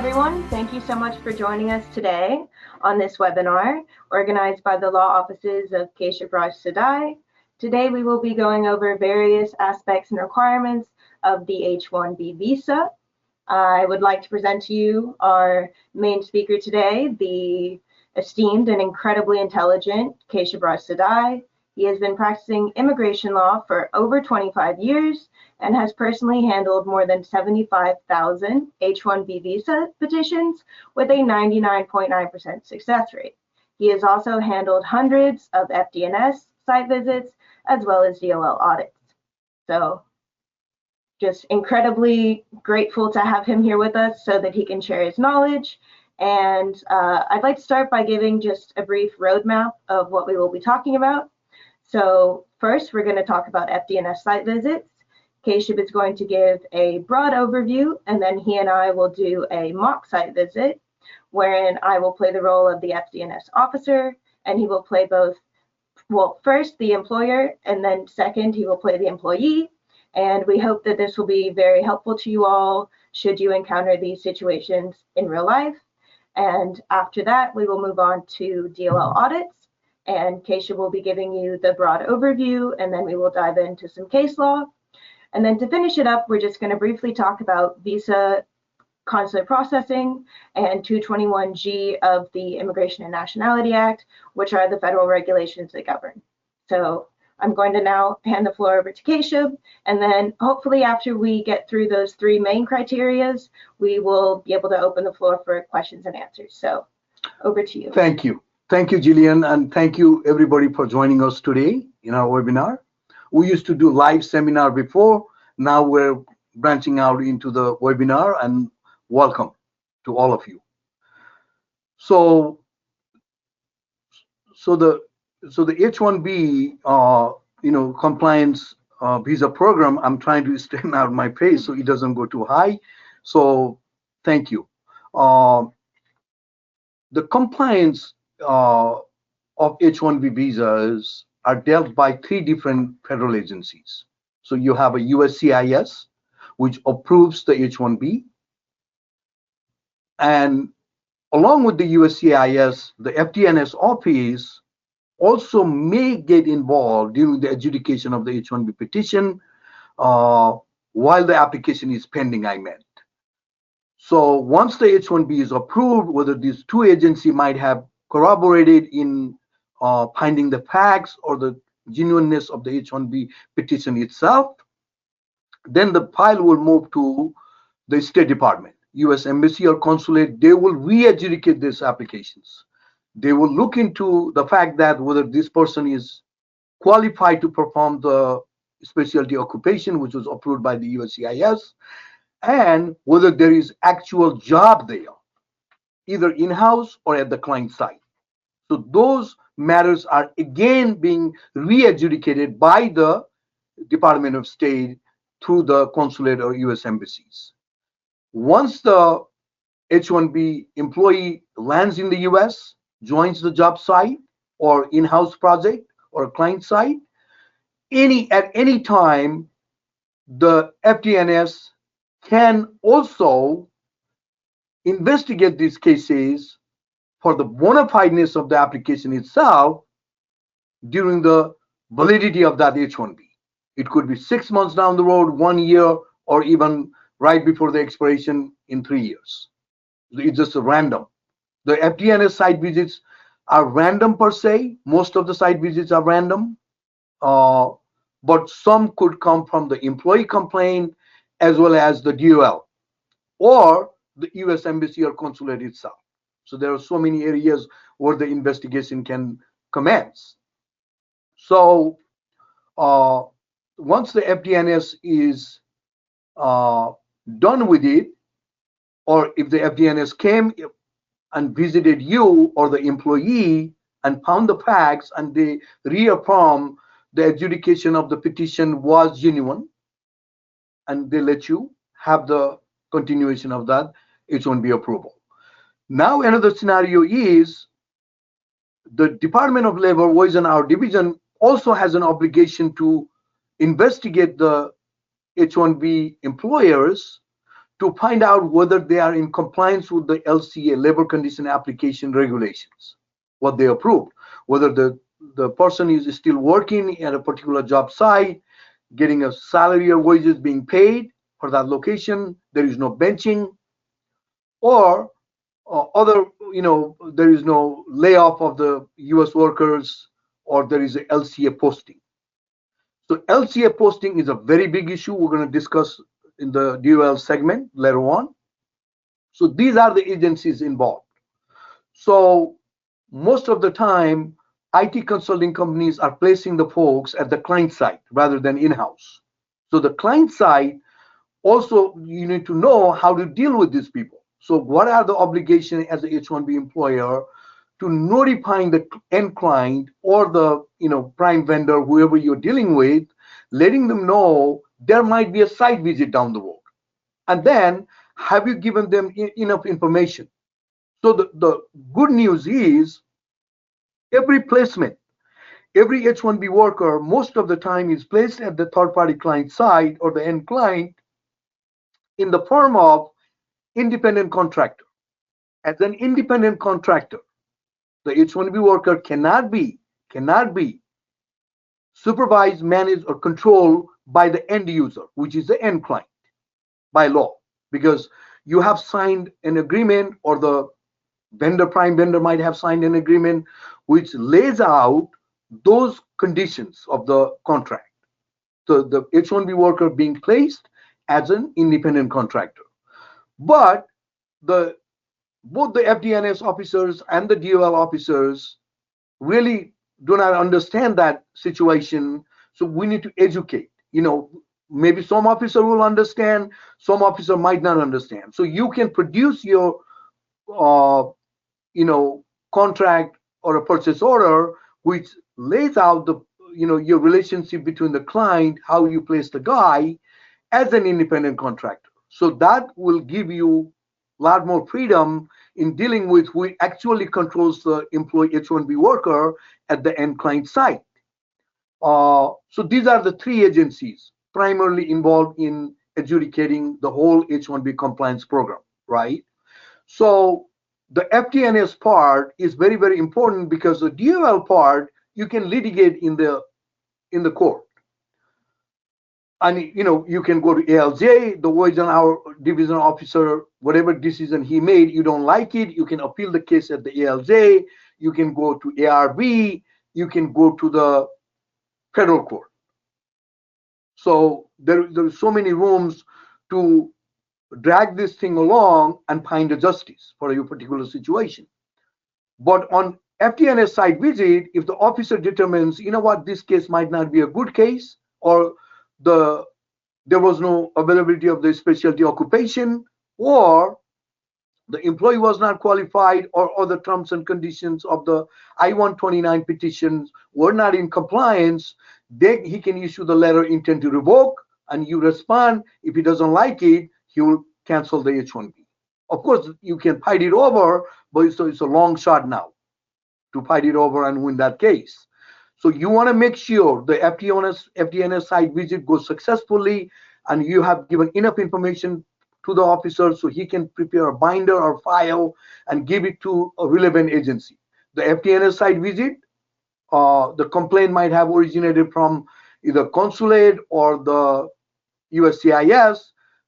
everyone. Thank you so much for joining us today on this webinar organized by the law offices of Keshab Raj Seadie. Today we will be going over various aspects and requirements of the H-1B visa. I would like to present to you our main speaker today, the esteemed and incredibly intelligent Keshab Raj Seadie. He has been practicing immigration law for over 25 years and has personally handled more than 75,000 H-1B visa petitions with a 99.9% success rate. He has also handled hundreds of FDNS site visits as well as DOL audits. So just incredibly grateful to have him here with us so that he can share his knowledge. And I'd like to start by giving just a brief roadmap of what we will be talking about. So first, we're going to talk about FDNS site visits. Keshab is going to give a broad overview, and then he and I will do a mock site visit, wherein I will play the role of the FDNS officer, and he will play both, well, first the employer, and then second, he will play the employee. And we hope that this will be very helpful to you all should you encounter these situations in real life. And after that, we will move on to DOL audits. And Keshab will be giving you the broad overview, and then we will dive into some case law. And then to finish it up, we're just going to briefly talk about visa consular processing and 221G of the Immigration and Nationality Act, which are the federal regulations that govern. So I'm going to now hand the floor over to Keshab, and then hopefully after we get through those three main criterias, we will be able to open the floor for questions and answers. So over to you. Thank you. Thank you, Jillian, and thank you everybody for joining us today in our webinar. We used to do live seminar before. Now we're branching out into the webinar, and welcome to all of you. So the H-1B compliance visa program, I'm trying to straighten out my face so it doesn't go too high. So thank you. The compliance of H-1B visas are dealt by three different federal agencies. So you have a USCIS, which approves the H-1B. And along with the USCIS, the FDNS office also may get involved during the adjudication of the H-1B petition while the application is pending, I meant. So once the H-1B is approved, whether these two agencies might have corroborated in finding the facts or the genuineness of the H-1B petition itself, then the file will move to the State Department, U.S. Embassy or Consulate. They will re-adjudicate these applications. They will look into the fact that whether this person is qualified to perform the specialty occupation, which was approved by the USCIS, and whether there is actual job there, either in-house or at the client site. So those matters are again being re-adjudicated by the Department of State through the consulate or U.S. embassies. Once the H-1B employee lands in the U.S., joins the job site or in-house project or client site, at any time, the FDNS can also investigate these cases for the bona fideness of the application itself during the validity of that H-1B. It could be 6 months down the road, 1 year, or even right before the expiration in 3 years. It's just a random. The FDNS site visits are random per se. Most of the site visits are random, but some could come from the employee complaint as well as the DOL or the U.S. Embassy or Consulate itself. So there are so many areas where the investigation can commence. So once the FDNS is done with it, or if the FDNS came and visited you or the employee and found the facts and they reaffirm the adjudication of the petition was genuine, and they let you have the continuation of that H-1B approval. Now another scenario is the Department of Labor, Wage and Hour Division also has an obligation to investigate the H-1B employers to find out whether they are in compliance with the LCA, Labor Condition Application Regulations, what they approved, whether the person is still working at a particular job site, getting a salary or wages being paid for that location, there is no benching, or other, there is no layoff of the US workers, or there is a LCA posting. So LCA posting is a very big issue we're going to discuss in the DOL segment later on. So these are the agencies involved. So most of the time, IT consulting companies are placing the folks at the client side rather than in-house. So the client side, also you need to know how to deal with these people. So what are the obligations as a H-1B employer to notifying the end client or the prime vendor, whoever you're dealing with, letting them know there might be a site visit down the road. And then have you given them enough information? So the good news is every placement, every H-1B worker, most of the time is placed at the third-party client side or the end client in the form of independent contractor. As an independent contractor, the H-1B worker cannot be supervised, managed, or controlled by the end user, which is the end client, by law, because you have signed an agreement, or the prime vendor might have signed an agreement which lays out those conditions of the contract. So the H-1B worker being placed as an independent contractor. But both the FDNS officers and the DOL officers really do not understand that situation. So we need to educate. Maybe some officer will understand, some officer might not understand. So you can produce your contract or a purchase order which lays out the your relationship between the client, how you place the guy as an independent contractor. So that will give you a lot more freedom in dealing with who actually controls the employee H-1B worker at the end client site. So these are the three agencies primarily involved in adjudicating the whole H-1B compliance program, right? So the FDNS part is very, very important, because the DOL part you can litigate in the court. And you can go to ALJ, the wage and hour division officer, whatever decision he made, you don't like it, you can appeal the case at the ALJ, you can go to ARB, you can go to the federal court. So there's so many rooms to drag this thing along and find a justice for your particular situation. But on FDNS site visit, if the officer determines, what, this case might not be a good case, or there was no availability of the specialty occupation, or the employee was not qualified, or other terms and conditions of the I-129 petitions were not in compliance, then he can issue the letter intent to revoke, and you respond. If he doesn't like it, he will cancel the H-1B. Of course, you can fight it over, but it's a long shot now to fight it over and win that case. So you want to make sure the FDNS site visit goes successfully, and you have given enough information to the officer so he can prepare a binder or file and give it to a relevant agency. The FDNS site visit, the complaint might have originated from either consulate or the USCIS.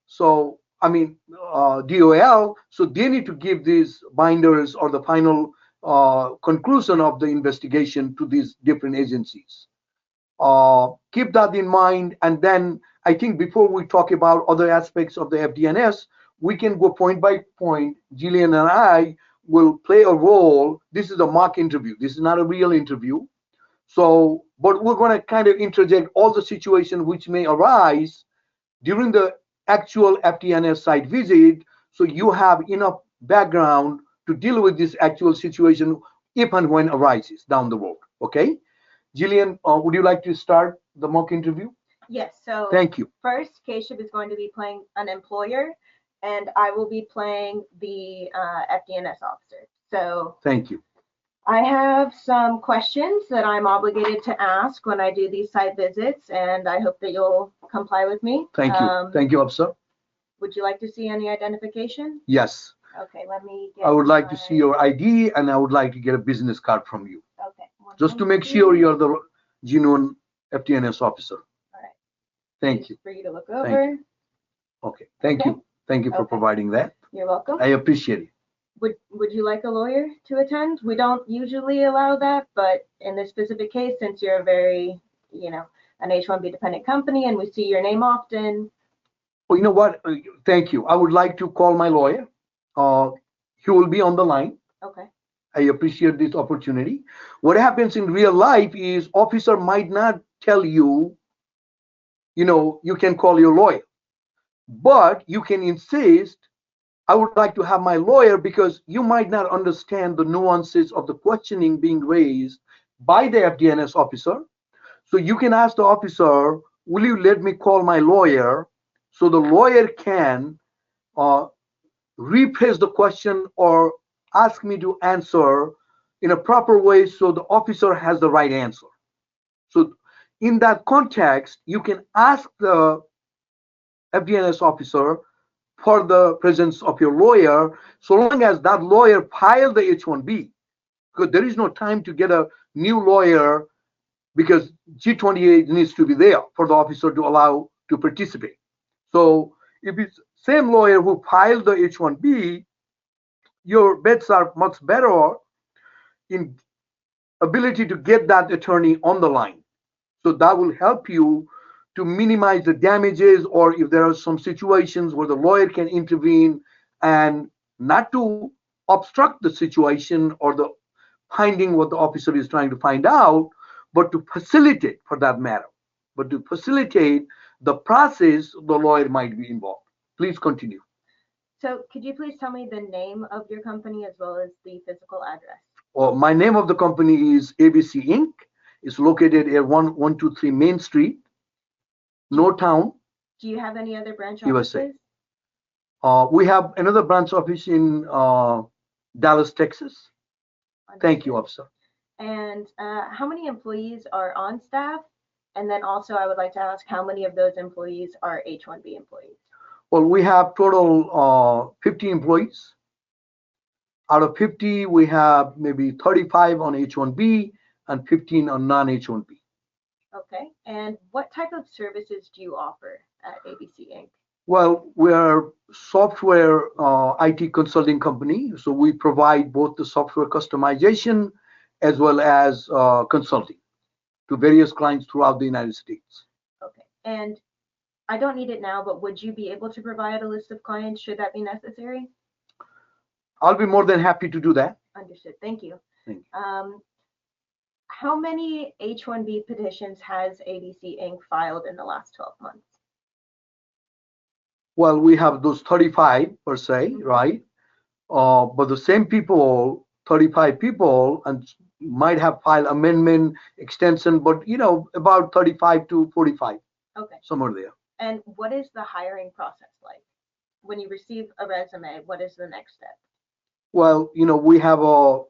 So DOL. So they need to give these binders or the final conclusion of the investigation to these different agencies. Keep that in mind, and then I think before we talk about other aspects of the FDNS, we can go point by point. Jillian and I will play a role. This is a mock interview. This is not a real interview. So, but we're going to kind of interject all the situations which may arise during the actual FDNS site visit, so you have enough background to deal with this actual situation if and when arises down the road. Okay, Jillian, would you like to start the mock interview? Yes. So thank you. First, Keshab is going to be playing an employer, and I will be playing the FDNS officer. So thank you. I have some questions that I'm obligated to ask when I do these site visits, and I hope that you'll comply with me. Thank you. Thank you, officer. Would you like to see any identification? Yes. Okay, let me get I would like to my- see your ID, and I would like to get a business card from you, Okay. just to moment, make sure please. you're the genuine FDNS officer. All right. Thank Just you. for you to look Thank over. Okay. Thank Okay. you. Thank you for Okay. providing that. You're welcome. I appreciate it. Would you like a lawyer to attend? We don't usually allow that, but in this specific case, since you're a very, an H-1B dependent company and we see your name often. Well, you know what? Thank you. I would like to call my lawyer. He will be on the line. Okay. I appreciate this opportunity. What happens in real life is officer might not tell you, you can call your lawyer, but you can insist, I would like to have my lawyer, because you might not understand the nuances of the questioning being raised by the FDNS officer. So you can ask the officer, will you let me call my lawyer, so the lawyer can rephrase the question or ask me to answer in a proper way so the officer has the right answer. So in that context, you can ask the FDNS officer for the presence of your lawyer, so long as that lawyer filed the H-1B, because there is no time to get a new lawyer, because G28 needs to be there for the officer to allow to participate. So if it's same lawyer who filed the H-1B, your bets are much better in ability to get that attorney on the line. So that will help you to minimize the damages, or if there are some situations where the lawyer can intervene, and not to obstruct the situation or the finding what the officer is trying to find out, but to facilitate, for that matter, but to facilitate the process, the lawyer might be involved. Please continue. So could you please tell me the name of your company as well as the physical address? Well, my name of the company is ABC Inc. It's located at 1123 Main Street, Northtown, Do you have any other branch USA. offices? We have another branch office in Dallas, Texas. Thank you, officer. And how many employees are on staff? And then also I would like to ask how many of those employees are H-1B employees? Well, we have total 50 employees. Out of 50, we have maybe 35 on H-1B and 15 on non-H-1B. Okay. And what type of services do you offer at ABC Inc.? Well, we're software IT consulting company, so we provide both the software customization as well as consulting to various clients throughout the United States. Okay. And I don't need it now, but would you be able to provide a list of clients should that be necessary? I'll be more than happy to do that. Understood. Thank you. Thank you. How many H-1B petitions has ABC Inc. filed in the last 12 months? Well, we have those 35 per se, right? But the same people, 35 people, and might have filed amendment, extension, but about 35 to 45, Okay. somewhere there. And what is the hiring process like? When you receive a resume, what is the next step? Well, we have a,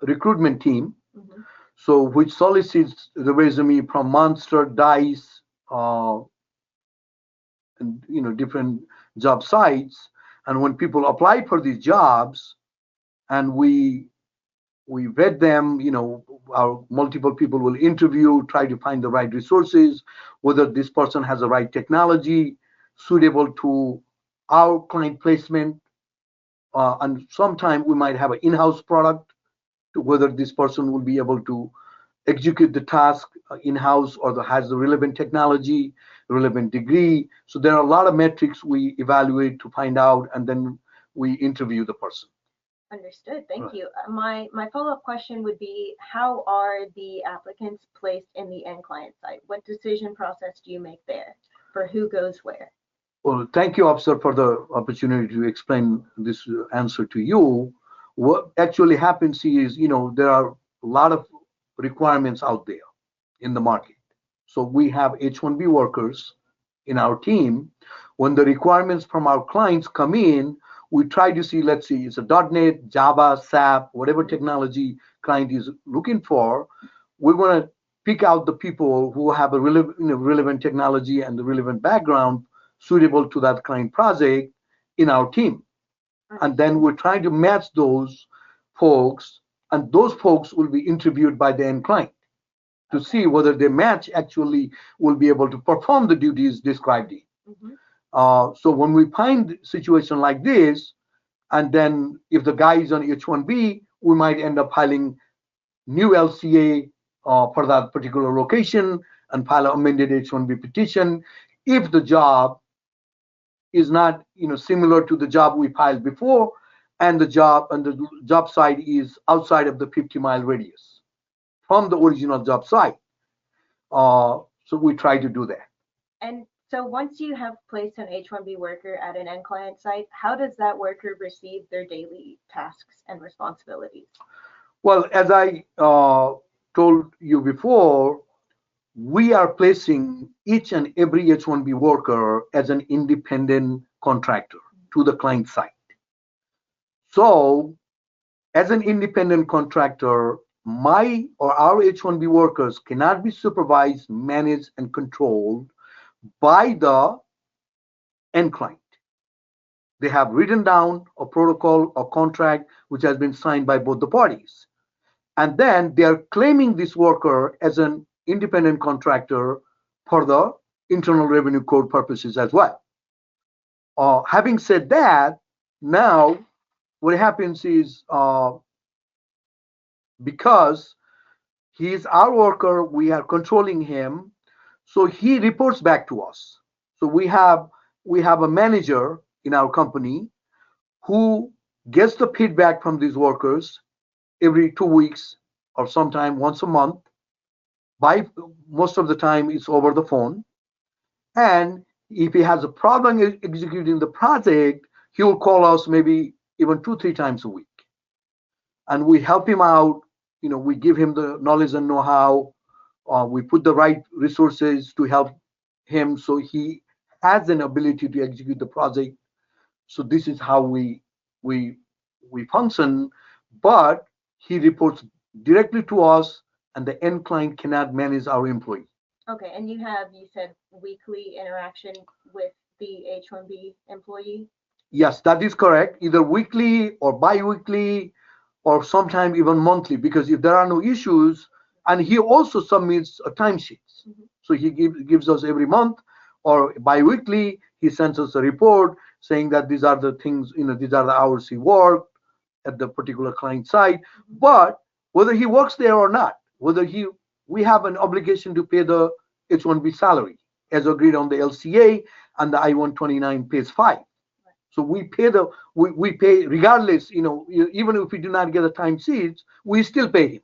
recruitment team, so which solicits the resume from Monster, Dice, and different job sites. And when people apply for these jobs, and we vet them, our multiple people will interview, try to find the right resources, whether this person has the right technology suitable to our client placement, and sometime we might have an in-house product, to whether this person will be able to execute the task in-house, or has the relevant technology, relevant degree. So there are a lot of metrics we evaluate to find out, and then we interview the person. Understood. Thank Right. you. My follow-up question would be, how are the applicants placed in the end client site? What decision process do you make there for who goes where? Well, thank you, officer, for the opportunity to explain this answer to you. What actually happens is, there are a lot of requirements out there in the market. So we have H-1B workers in our team. When the requirements from our clients come in, we try to see, let's see, it's a .NET, Java, SAP, whatever technology client is looking for. We want to pick out the people who have a relevant technology and the relevant background suitable to that client project in our team. And then we're trying to match those folks, and those folks will be interviewed by the end client to see whether they match actually will be able to perform the duties described in. So when we find a situation like this, and then if the guy is on H-1B, we might end up filing new LCA for that particular location and file an amended H-1B petition if the job is not similar to the job we filed before, and the job site is outside of the 50-mile radius from the original job site. So we try to do that. And so once you have placed an H-1B worker at an end client site, how does that worker receive their daily tasks and responsibilities? Well, as I told you before, we are placing each and every H-1B worker as an independent contractor to the client site. So as an independent contractor, my or our H-1B workers cannot be supervised, managed, and controlled by the end client. They have written down a protocol or contract which has been signed by both the parties. And then they are claiming this worker as an independent contractor for the Internal Revenue Code purposes as well. Having said that, now what happens is because he is our worker, we are controlling him, so he reports back to us. So we have a manager in our company who gets the feedback from these workers every 2 weeks or sometime once a month. By most of the time it's over the phone, and if he has a problem executing the project, he will call us maybe even 2-3 times a week, and we help him out. We give him the knowledge and know-how. We put the right resources to help him so he has an ability to execute the project. So this is how we function, but he reports directly to us, and the end client cannot manage our employee. Okay, and you said weekly interaction with the H-1B employee? Yes, that is correct. Either weekly or bi-weekly or sometime even monthly, because if there are no issues, and he also submits a timesheets. So he gives us every month or bi-weekly, he sends us a report saying that these are the things, these are the hours he worked at the particular client site. But whether he works there or not, we have an obligation to pay the H-1B salary as agreed on the LCA and the I-129 pays 5. So we pay we pay regardless, even if we do not get the time sheets, we still pay him.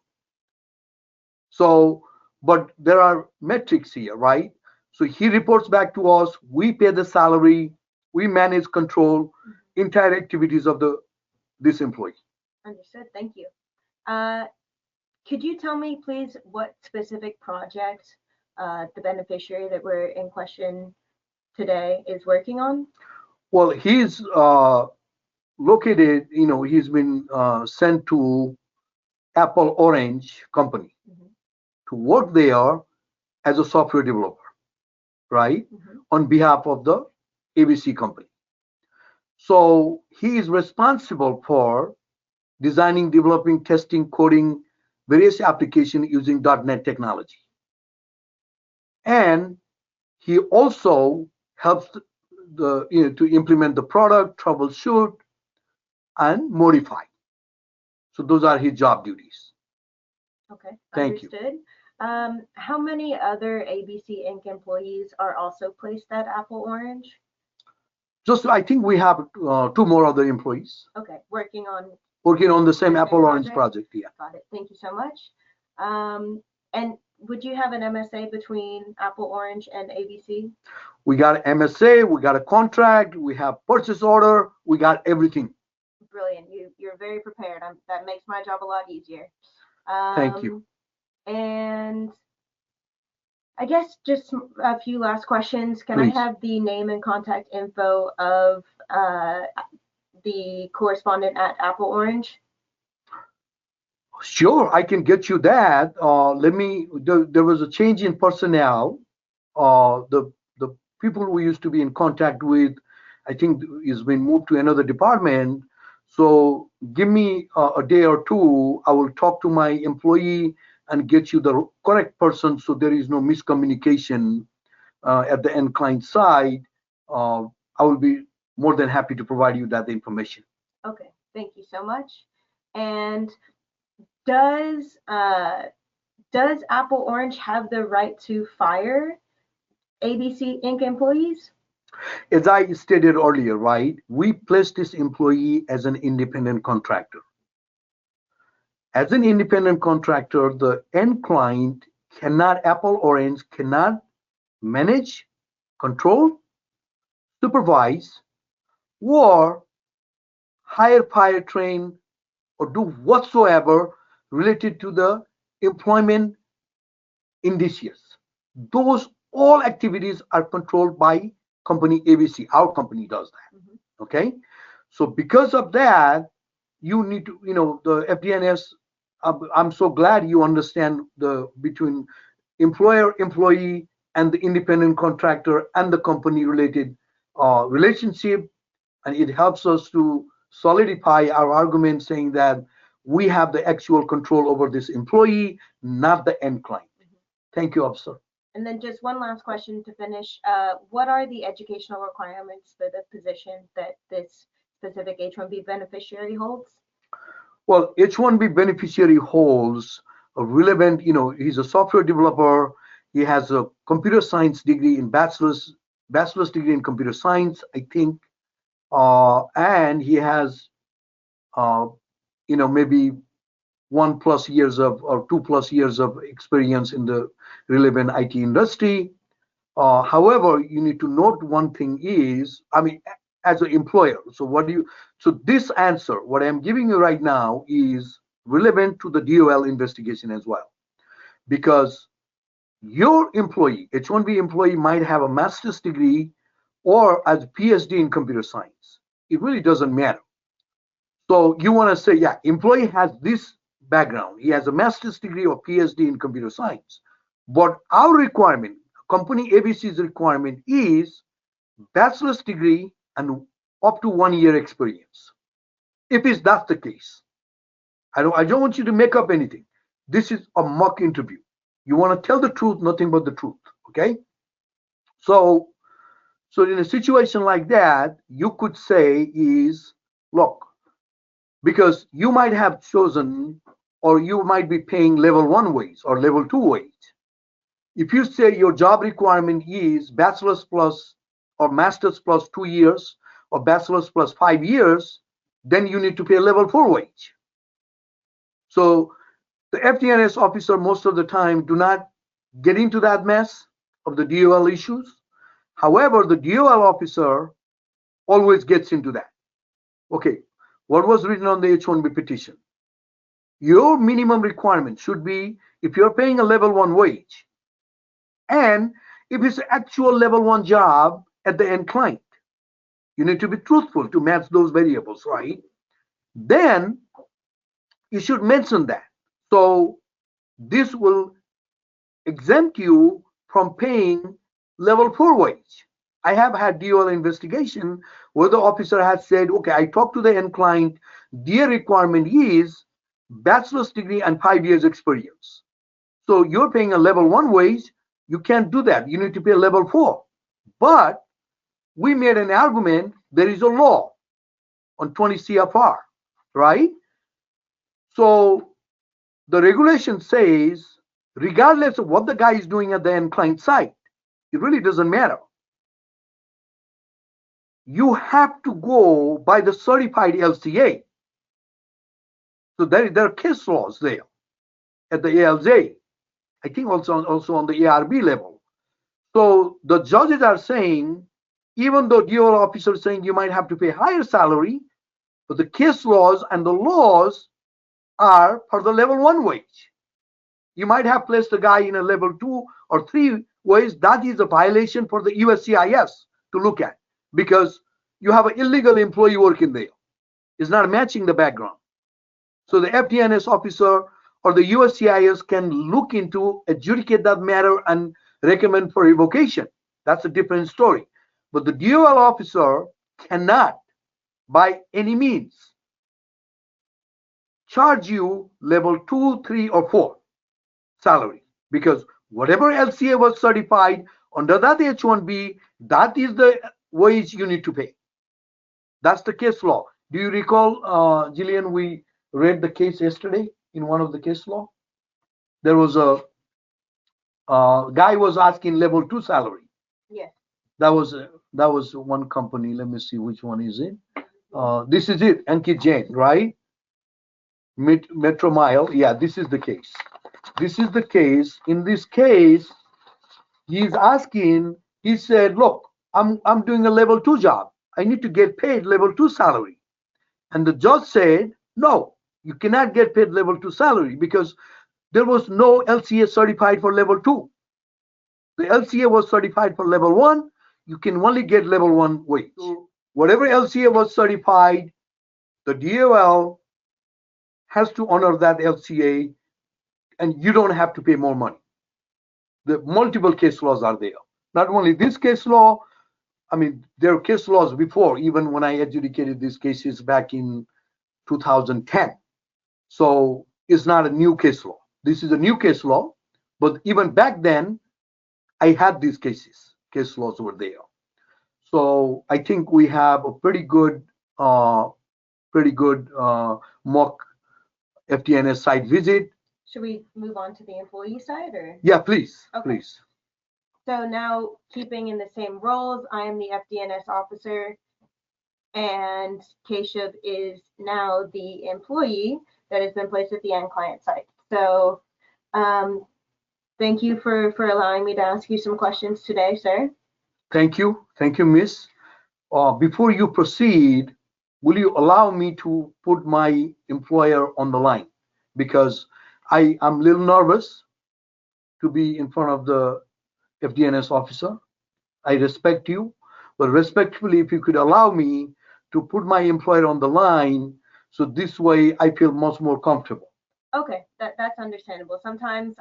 So, but there are metrics here, right? So he reports back to us, we pay the salary, we manage, control entire activities of this employee. Understood, thank you. Could you tell me, please, what specific project the beneficiary that we're in question today is working on? Well, he's located, he's been sent to Apple Orange company to work there as a software developer, right? On behalf of the ABC company. So he is responsible for designing, developing, testing, coding various applications using .NET technology. And he also helps to implement the product, troubleshoot, and modify. So those are his job duties. Okay, Thank understood. How many other ABC Inc. employees are also placed at Apple Orange? I think we have 2 more other employees. Okay, working on the same Apple Orange project. Yeah. Got it. Thank you so much. And would you have an MSA between Apple Orange and ABC? We got an MSA, we got a contract, we have purchase order, we got everything. Brilliant. You're very prepared. That makes my job a lot easier. Thank you. And I guess just a few last questions. Can Please. I have the name and contact info of the correspondent at Apple Orange? Sure, I can get you that. There was a change in personnel. The people we used to be in contact with, I think, is been moved to another department. So give me a day or two. I will talk to my employee and get you the correct person, so there is no miscommunication at the end client side. I will be more than happy to provide you that information. Okay, thank you so much. And does Apple Orange have the right to fire ABC Inc. employees? As I stated earlier, right, we placed this employee as an independent contractor. As an independent contractor, the end client cannot, Apple Orange cannot manage, control, supervise, or hire, fire, train, or do whatsoever related to the employment indices. Those all activities are controlled by company ABC. Our company does that. Okay. So because of that, you need to, the FDNS, I'm so glad you understand the between employer, employee, and the independent contractor and the company related relationship. And it helps us to solidify our argument saying that we have the actual control over this employee, not the end client. Thank you, officer. And then just one last question to finish. What are the educational requirements for the position that this specific H-1B beneficiary holds? Well, H-1B beneficiary holds a relevant, he's a software developer. He has a computer science degree in bachelor's degree in computer science, I think. And he has, maybe 1+ years of or 2+ years of experience in the relevant IT industry. However, you need to note one thing is, as an employer, so this answer, what I'm giving you right now, is relevant to the DOL investigation as well. Because your employee, H-1B employee, might have a master's degree or as PhD in computer science. It really doesn't matter. So you want to say, yeah, employee has this background. He has a master's degree or PhD in computer science. But our requirement, company ABC's requirement, is bachelor's degree and up to 1 year experience. If that's the case, I don't want you to make up anything. This is a mock interview. You want to tell the truth, nothing but the truth. Okay? So in a situation like that, you could say is, look, because you might have chosen, or you might be paying level 1 wage or level 2 wage. If you say your job requirement is bachelor's plus or master's plus 2 years or bachelor's plus 5 years, then you need to pay level 4 wage. So the FDNS officer most of the time do not get into that mess of the DOL issues. However, the DOL officer always gets into that. Okay, what was written on the H-1B petition? Your minimum requirement should be, if you're paying a level 1 wage, and if it's actual level 1 job at the end client, you need to be truthful to match those variables, right? Then you should mention that. So this will exempt you from paying level 4 wage. I have had DOL investigation where the officer has said, okay, I talked to the end client, their requirement is bachelor's degree and 5 years experience. So you're paying a level 1 wage, you can't do that. You need to pay a level 4. But we made an argument, there is a law on 20 CFR, right? So the regulation says, regardless of what the guy is doing at the end client site, it really doesn't matter. You have to go by the certified LCA. So there are case laws there at the ALJ. I think also on the ARB level. So the judges are saying, even though DOL officer is saying you might have to pay higher salary, but the case laws and the laws are for the level 1 wage. You might have placed a guy in a level 2 or 3 wage. That is a violation for the USCIS to look at, because you have an illegal employee working there. It's not matching the background. So the FDNS officer or the USCIS can look into, adjudicate that matter and recommend for revocation. That's a different story. But the DOL officer cannot, by any means, charge you level 2, 3, or 4 salary, because whatever LCA was certified under that H1B, that is the wage you need to pay. That's the case law. Do you recall, Jillian, we read the case yesterday in one of the case law? There was a guy was asking level 2 salary. Yes. That was one company. Let me see which one is it. This is it, Ankit Jain, right? Metro Mile. Yeah, this is the case. This is the case. In this case, he's asking. He said, "Look, I'm doing a level 2 job. I need to get paid level 2 salary." And the judge said, "No, you cannot get paid level 2 salary because there was no LCA certified for level 2. The LCA was certified for level 1. You can only get level 1 wage. So whatever LCA was certified, the DOL has to honor that LCA, and you don't have to pay more money." The multiple case laws are there. Not only this case law, I mean, there are case laws before, even when I adjudicated these cases back in 2010. So it's not a new case law. This is a new case law, but even back then, I had these cases. Case laws were there. So I think we have a pretty good mock FDNS site visit. Should we move on to the employee side, or? Yeah, please, Okay. please. So now, keeping in the same roles, I am the FDNS officer, and Keshab is now the employee that has been placed at the end client site. So thank you for allowing me to ask you some questions today, sir. Thank you, Miss. Before you proceed, will you allow me to put my employer on the line? Because I'm a little nervous to be in front of the FDNS officer. I respect you, but respectfully, if you could allow me to put my employer on the line, so this way I feel much more comfortable. Okay, that's understandable. Sometimes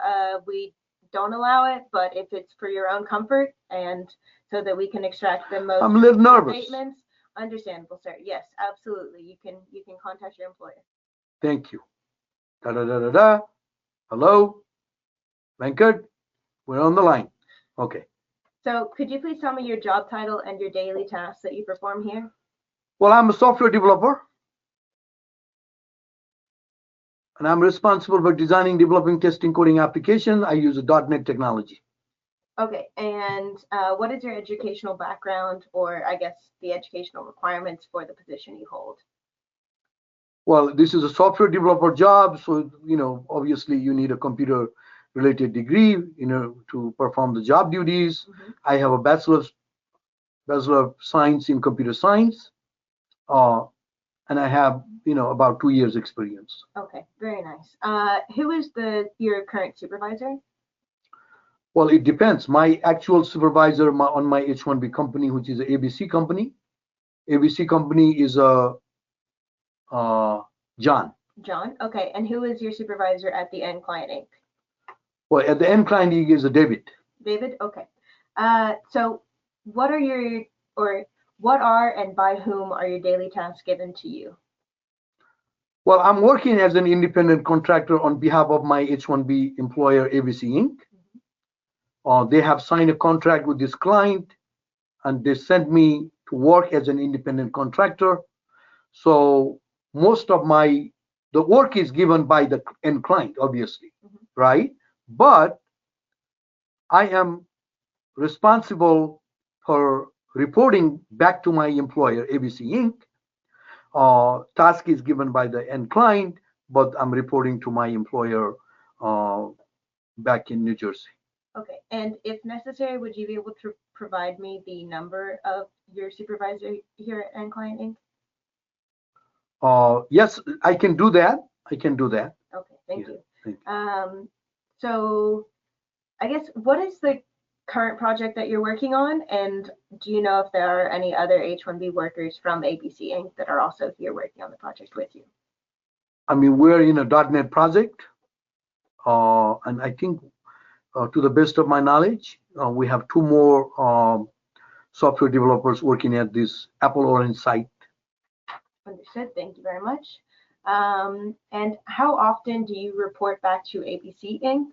we don't allow it, but if it's for your own comfort and so that we can extract the most I'm a little nervous. Statements, understandable, sir. Yes, absolutely. You can contact your employer. Thank you. Da da da da da. Hello, Venkat. We're on the line. Okay. So could you please tell me your job title and your daily tasks that you perform here? Well, I'm a software developer, and I'm responsible for designing, developing, testing, coding applications. I use a .NET technology. Okay, and what is your educational background, or I guess the educational requirements for the position you hold? Well, this is a software developer job, so obviously you need a computer-related degree, to perform the job duties. Mm-hmm. I have a bachelor of science in computer science, and I have about 2 years experience. Okay, very nice. Who is your current supervisor? Well, it depends. My actual supervisor on my H1B company, which is an ABC company. ABC company is a John. John, okay. And who is your supervisor at the end client Inc.? Well, at the end client Inc. is a David. David, okay. So what are and by whom are your daily tasks given to you? Well, I'm working as an independent contractor on behalf of my H1B employer, ABC Inc. They have signed a contract with this client, and they sent me to work as an independent contractor. So most of the work is given by the end client, obviously, mm-hmm. right? But I am responsible for reporting back to my employer, ABC Inc. Task is given by the end client, but I'm reporting to my employer back in New Jersey. Okay, and if necessary, would you be able to provide me the number of your supervisor here at End Client Inc.? Yes, I can do that. Okay, thank you. So I guess, what is the current project that you're working on, and do you know if there are any other H-1B workers from ABC Inc. that are also here working on the project with you? I mean, we're in a .NET project, and I think To the best of my knowledge, we have two more software developers working at this Apple Orange site. Understood. Thank you very much. And how often do you report back to ABC Inc.?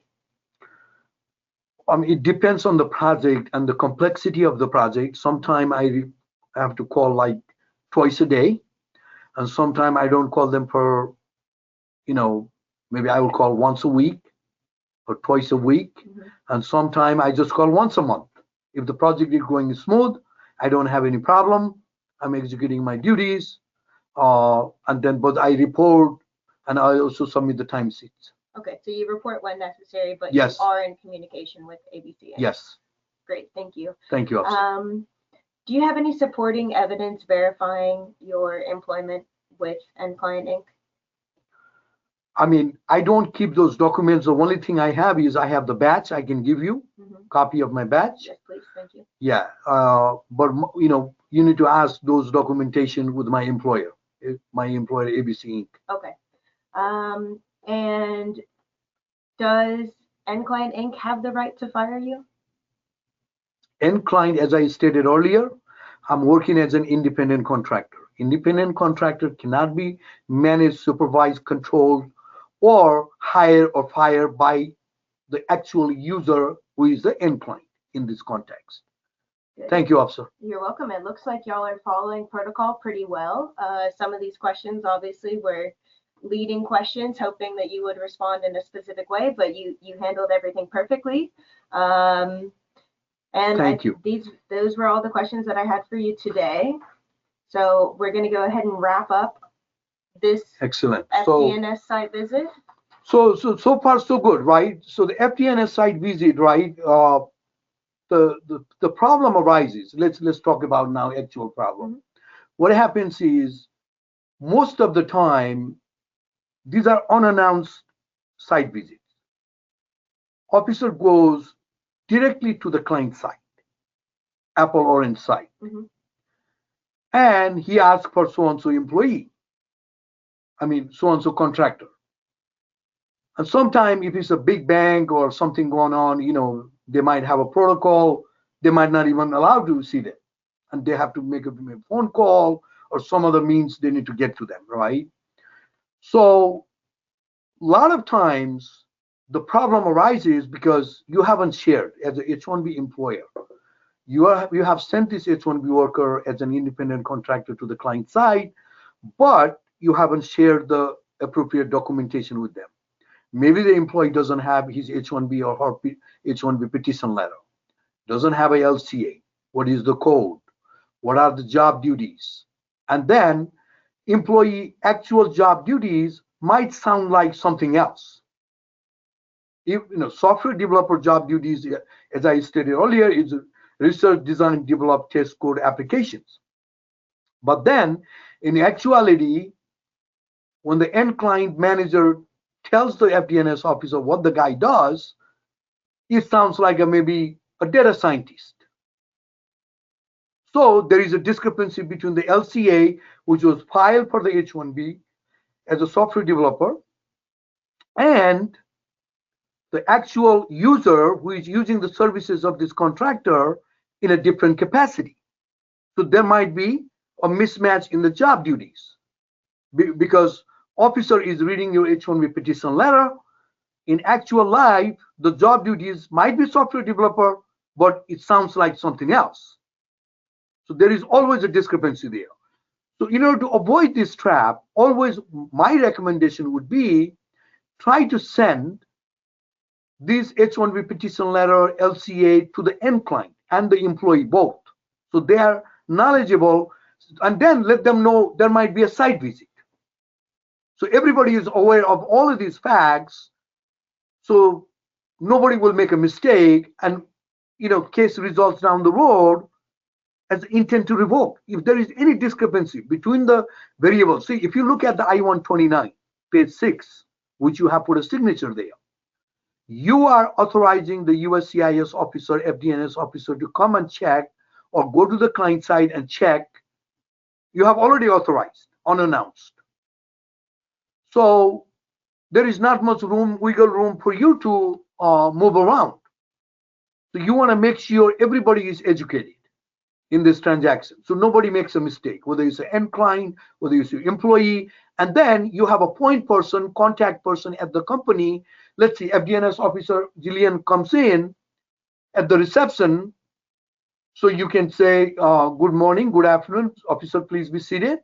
It depends on the project and the complexity of the project. Sometimes I have to call like twice a day, and sometimes I don't call them for, maybe I will call once a week or twice a week, and sometimes I just call once a month. If the project is going smooth, I don't have any problem. I'm executing my duties, but I report and I also submit the time sheets. Okay, so you report when necessary, but Yes. You are in communication with ABC Inc. Yes. Great, thank you. Thank you, officer. Do you have any supporting evidence verifying your employment with End Client Inc.? I don't keep those documents. The only thing I have is I have the badge. I can give you copy of my badge. Yes, please. Thank you. Yeah, but you need to ask those documentation with my employer ABC Inc. Okay. And does End Client Inc. have the right to fire you? End client, as I stated earlier, I'm working as an independent contractor. Independent contractor cannot be managed, supervised, controlled, or hired or fired by the actual user who is the end client in this context. Good. Thank you, officer. You're welcome. It looks like y'all are following protocol pretty well. Some of these questions obviously were leading questions, hoping that you would respond in a specific way, but you handled everything perfectly. And Thank you. Those were all the questions that I had for you today. So we're going to go ahead and wrap up this excellent FDNS site visit. So far so good, right? So the FDNS site visit, right? The problem arises. Let's talk about now actual problem. What happens is most of the time these are unannounced site visits. Officer goes directly to the client site, Apple Orange site, and he asks for so-and-so employee. So-and-so contractor. And sometimes if it's a big bank or something going on, they might have a protocol. They might not even allow to see them. And they have to make a phone call or some other means they need to get to them, right? So a lot of times the problem arises because you haven't shared as a H-1B employer. You have sent this H-1B worker as an independent contractor to the client side, but you haven't shared the appropriate documentation with them. Maybe the employee doesn't have his H-1B or her H-1B petition letter, doesn't have a LCA. What is the code? What are the job duties? And then employee actual job duties might sound like something else. If software developer job duties, as I stated earlier, is research, design, develop, test code applications. But then in actuality, when the end client manager tells the FDNS officer what the guy does, it sounds like maybe a data scientist. So there is a discrepancy between the LCA, which was filed for the H-1B as a software developer, and the actual user who is using the services of this contractor in a different capacity. So there might be a mismatch in the job duties because officer is reading your H-1B petition letter. In actual life, the job duties might be software developer, but it sounds like something else. So there is always a discrepancy there. So in order to avoid this trap, always my recommendation would be try to send this H-1B petition letter, LCA to the end client and the employee both. So they are knowledgeable, and then let them know there might be a site visit. So everybody is aware of all of these facts, so nobody will make a mistake and case results down the road as intent to revoke. If there is any discrepancy between the variables, see, if you look at the I-129, page 6, which you have put a signature there, you are authorizing the USCIS officer, FDNS officer to come and check or go to the client side and check. You have already authorized, unannounced. So there is not much wiggle room for you to move around. So you want to make sure everybody is educated in this transaction. So nobody makes a mistake, whether it's an end client, whether it's your employee, and then you have a point person, contact person at the company. Let's see, FDNS officer Jillian comes in at the reception. So you can say, good morning, good afternoon, officer, please be seated.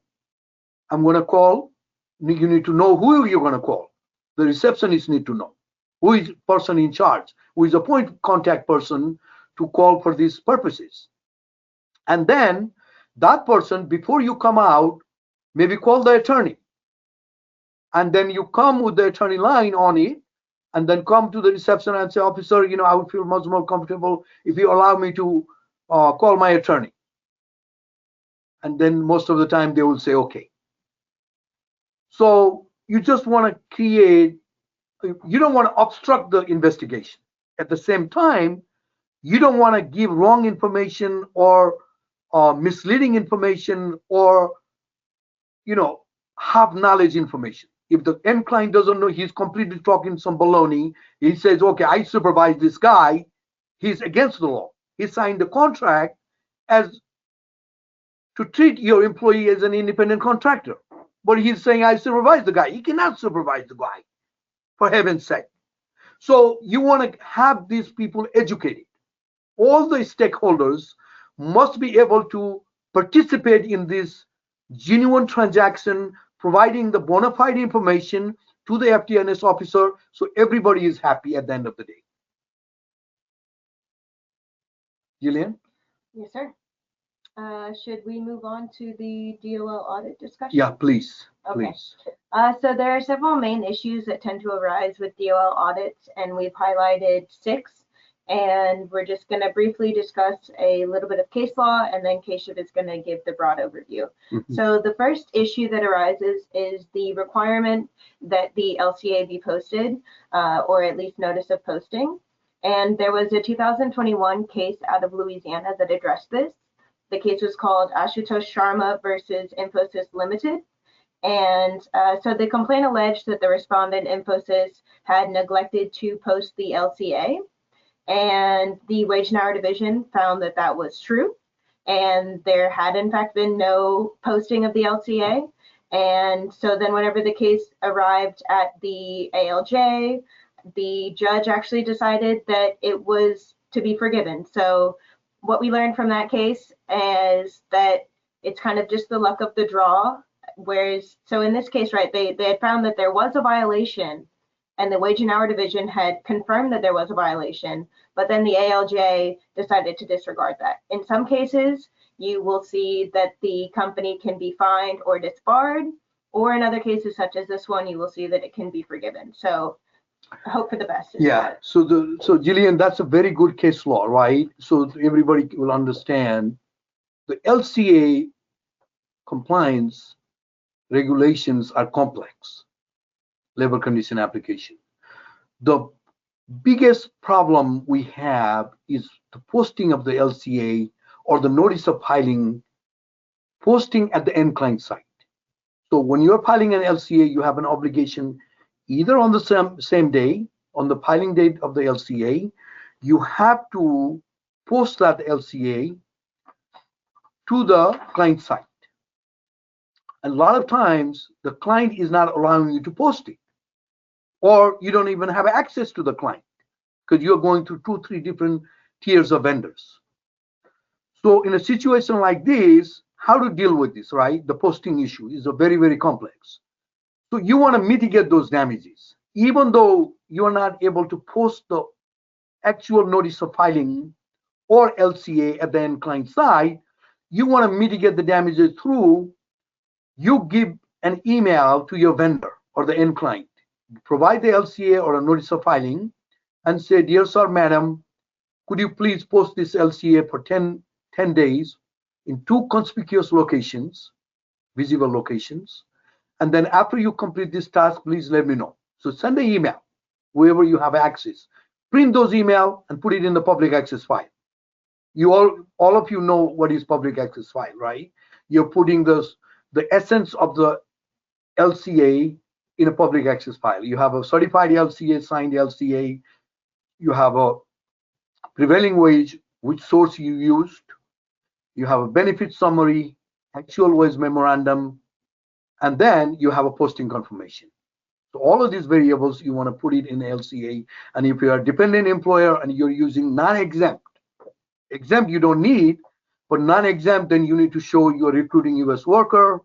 I'm going to call. You need to know who you're going to call. The receptionist need to know who is person in charge, who is a point contact person to call for these purposes. And then that person, before you come out, maybe call the attorney. And then you come with the attorney line on it, and then come to the reception and say, officer, I would feel much more comfortable if you allow me to call my attorney. And then most of the time they will say, okay. So you just want to create, you don't want to obstruct the investigation. At the same time, you don't want to give wrong information or misleading information or half knowledge information. If the end client doesn't know, he's completely talking some baloney. He says, okay, I supervise this guy. He's against the law. He signed the contract as to treat your employee as an independent contractor. But he's saying, I supervise the guy. He cannot supervise the guy, for heaven's sake. So you want to have these people educated. All the stakeholders must be able to participate in this genuine transaction, providing the bona fide information to the FDNS officer so everybody is happy at the end of the day. Jillian? Yes, sir. Should we move on to the DOL audit discussion? Yeah, please. Okay. Please. So there are several main issues that tend to arise with DOL audits, and we've highlighted 6. And we're just going to briefly discuss a little bit of case law, and then Keshab is going to give the broad overview. So the first issue that arises is the requirement that the LCA be posted, or at least notice of posting. And there was a 2021 case out of Louisiana that addressed this. The case was called Ashutosh Sharma versus Infosys Limited. And so the complaint alleged that the respondent, Infosys, had neglected to post the LCA. And the Wage and Hour Division found that that was true. And there had, in fact, been no posting of the LCA. And so then whenever the case arrived at the ALJ, the judge actually decided that it was to be forgiven. So what we learned from that case is that it's kind of just the luck of the draw. Whereas, so in this case, right, they had found that there was a violation, and the Wage and Hour Division had confirmed that there was a violation, but then the ALJ decided to disregard that. In some cases, you will see that the company can be fined or disbarred, or in other cases, such as this one, you will see that it can be forgiven. So I hope for the best. Yeah. So Jillian, that's a very good case law, right? So everybody will understand the LCA compliance regulations are complex. Labor condition application. The biggest problem we have is the posting of the LCA or the notice of filing posting at the end client site. So when you're filing an LCA, you have an obligation either on the same day, on the filing date of the LCA, you have to post that LCA to the client site. And a lot of times, the client is not allowing you to post it, or you don't even have access to the client because you're going through 2, 3 different tiers of vendors. So in a situation like this, how to deal with this, right? The posting issue is a very, very complex. So you want to mitigate those damages. Even though you're not able to post the actual notice of filing or LCA at the end client side, you want to mitigate the damages through you give an email to your vendor or the end client, provide the LCA or a notice of filing, and say, dear sir, madam, could you please post this LCA for 10 days in 2 conspicuous locations, visible locations, and then after you complete this task, please let me know. So send an email, wherever you have access. Print those email and put it in the public access file. You all of you know what is public access file, right? You're putting the essence of the LCA in a public access file. You have a certified LCA, signed LCA. You have a prevailing wage, which source you used, you have a benefit summary, actual wage memorandum, and then you have a posting confirmation. So all of these variables, you want to put it in LCA. And if you are a dependent employer and you're using non-exempt, exempt you don't need, but non-exempt, then you need to show you're recruiting US worker,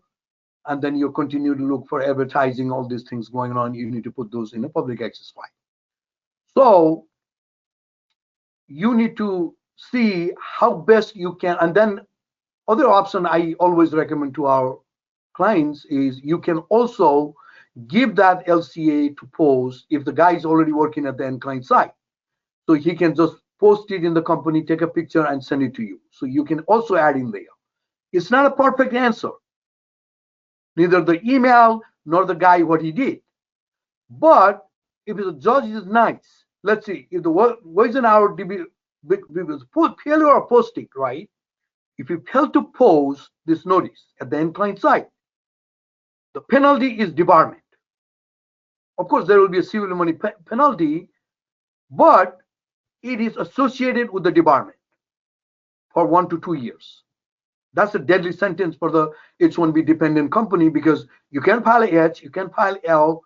and then you continue to look for advertising, all these things going on. You need to put those in a public access file. So you need to see how best you can. And then other option I always recommend to our clients is you can also give that LCA to post if the guy is already working at the end client site. So he can just post it in the company, take a picture and send it to you. So you can also add in there. It's not a perfect answer. Neither the email nor the guy what he did. But if the judge is nice, let's see, if the wage and hour failure of posting, right? If you fail to post this notice at the end client site, the penalty is debarment. Of course, there will be a civil money penalty, but it is associated with the debarment for 1 to 2 years. That's a deadly sentence for the H-1B dependent company, because you can file H, you can file L,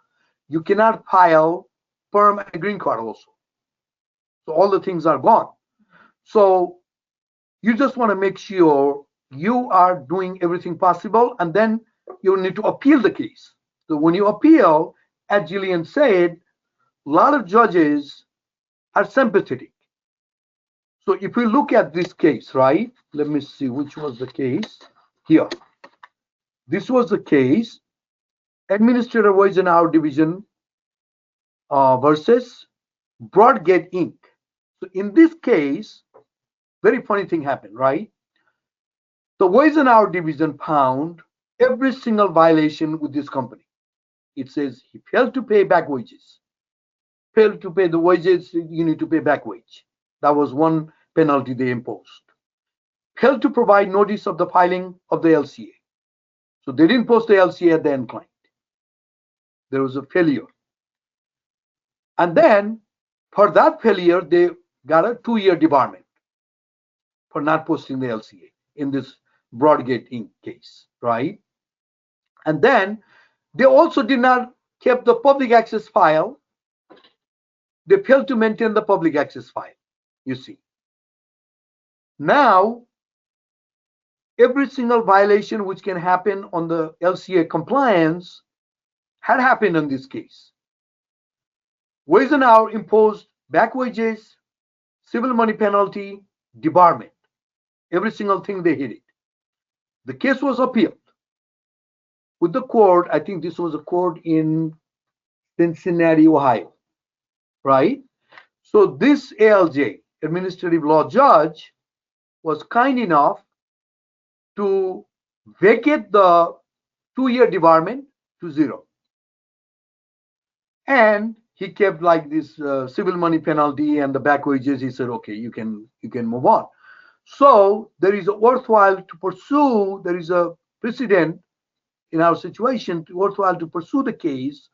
you cannot file perm and green card also. So all the things are gone. So you just want to make sure you are doing everything possible, and then you need to appeal the case. So when you appeal, as Jillian said, a lot of judges are sympathetic. So if we look at this case, right? Let me see which was the case here. This was the case, Administrative Wage and Hour Division versus Broadgate Inc. So in this case, very funny thing happened, right? The Wage and Hour Division found every single violation with this company. It says he failed to pay back wages. Failed to pay the wages, you need to pay back wage. That was one penalty they imposed. Failed to provide notice of the filing of the LCA. So they didn't post the LCA at the end client. There was a failure. And then for that failure, they got a 2-year debarment for not posting the LCA in this Broadgate Inc. case, right? And then they also did not keep the public access file. They failed to maintain the public access file, you see. Now, every single violation which can happen on the LCA compliance had happened in this case. Wage and Hour imposed back wages, civil money penalty, debarment. Every single thing they hit it. The case was appealed with the court. I think this was a court in Cincinnati, Ohio, right? So this ALJ, administrative law judge, was kind enough to vacate the 2-year debarment to 0. And he kept like this civil money penalty and the back wages. He said, okay, you can move on. So there is a worthwhile to pursue. There is a precedent in our situation, worthwhile to pursue the case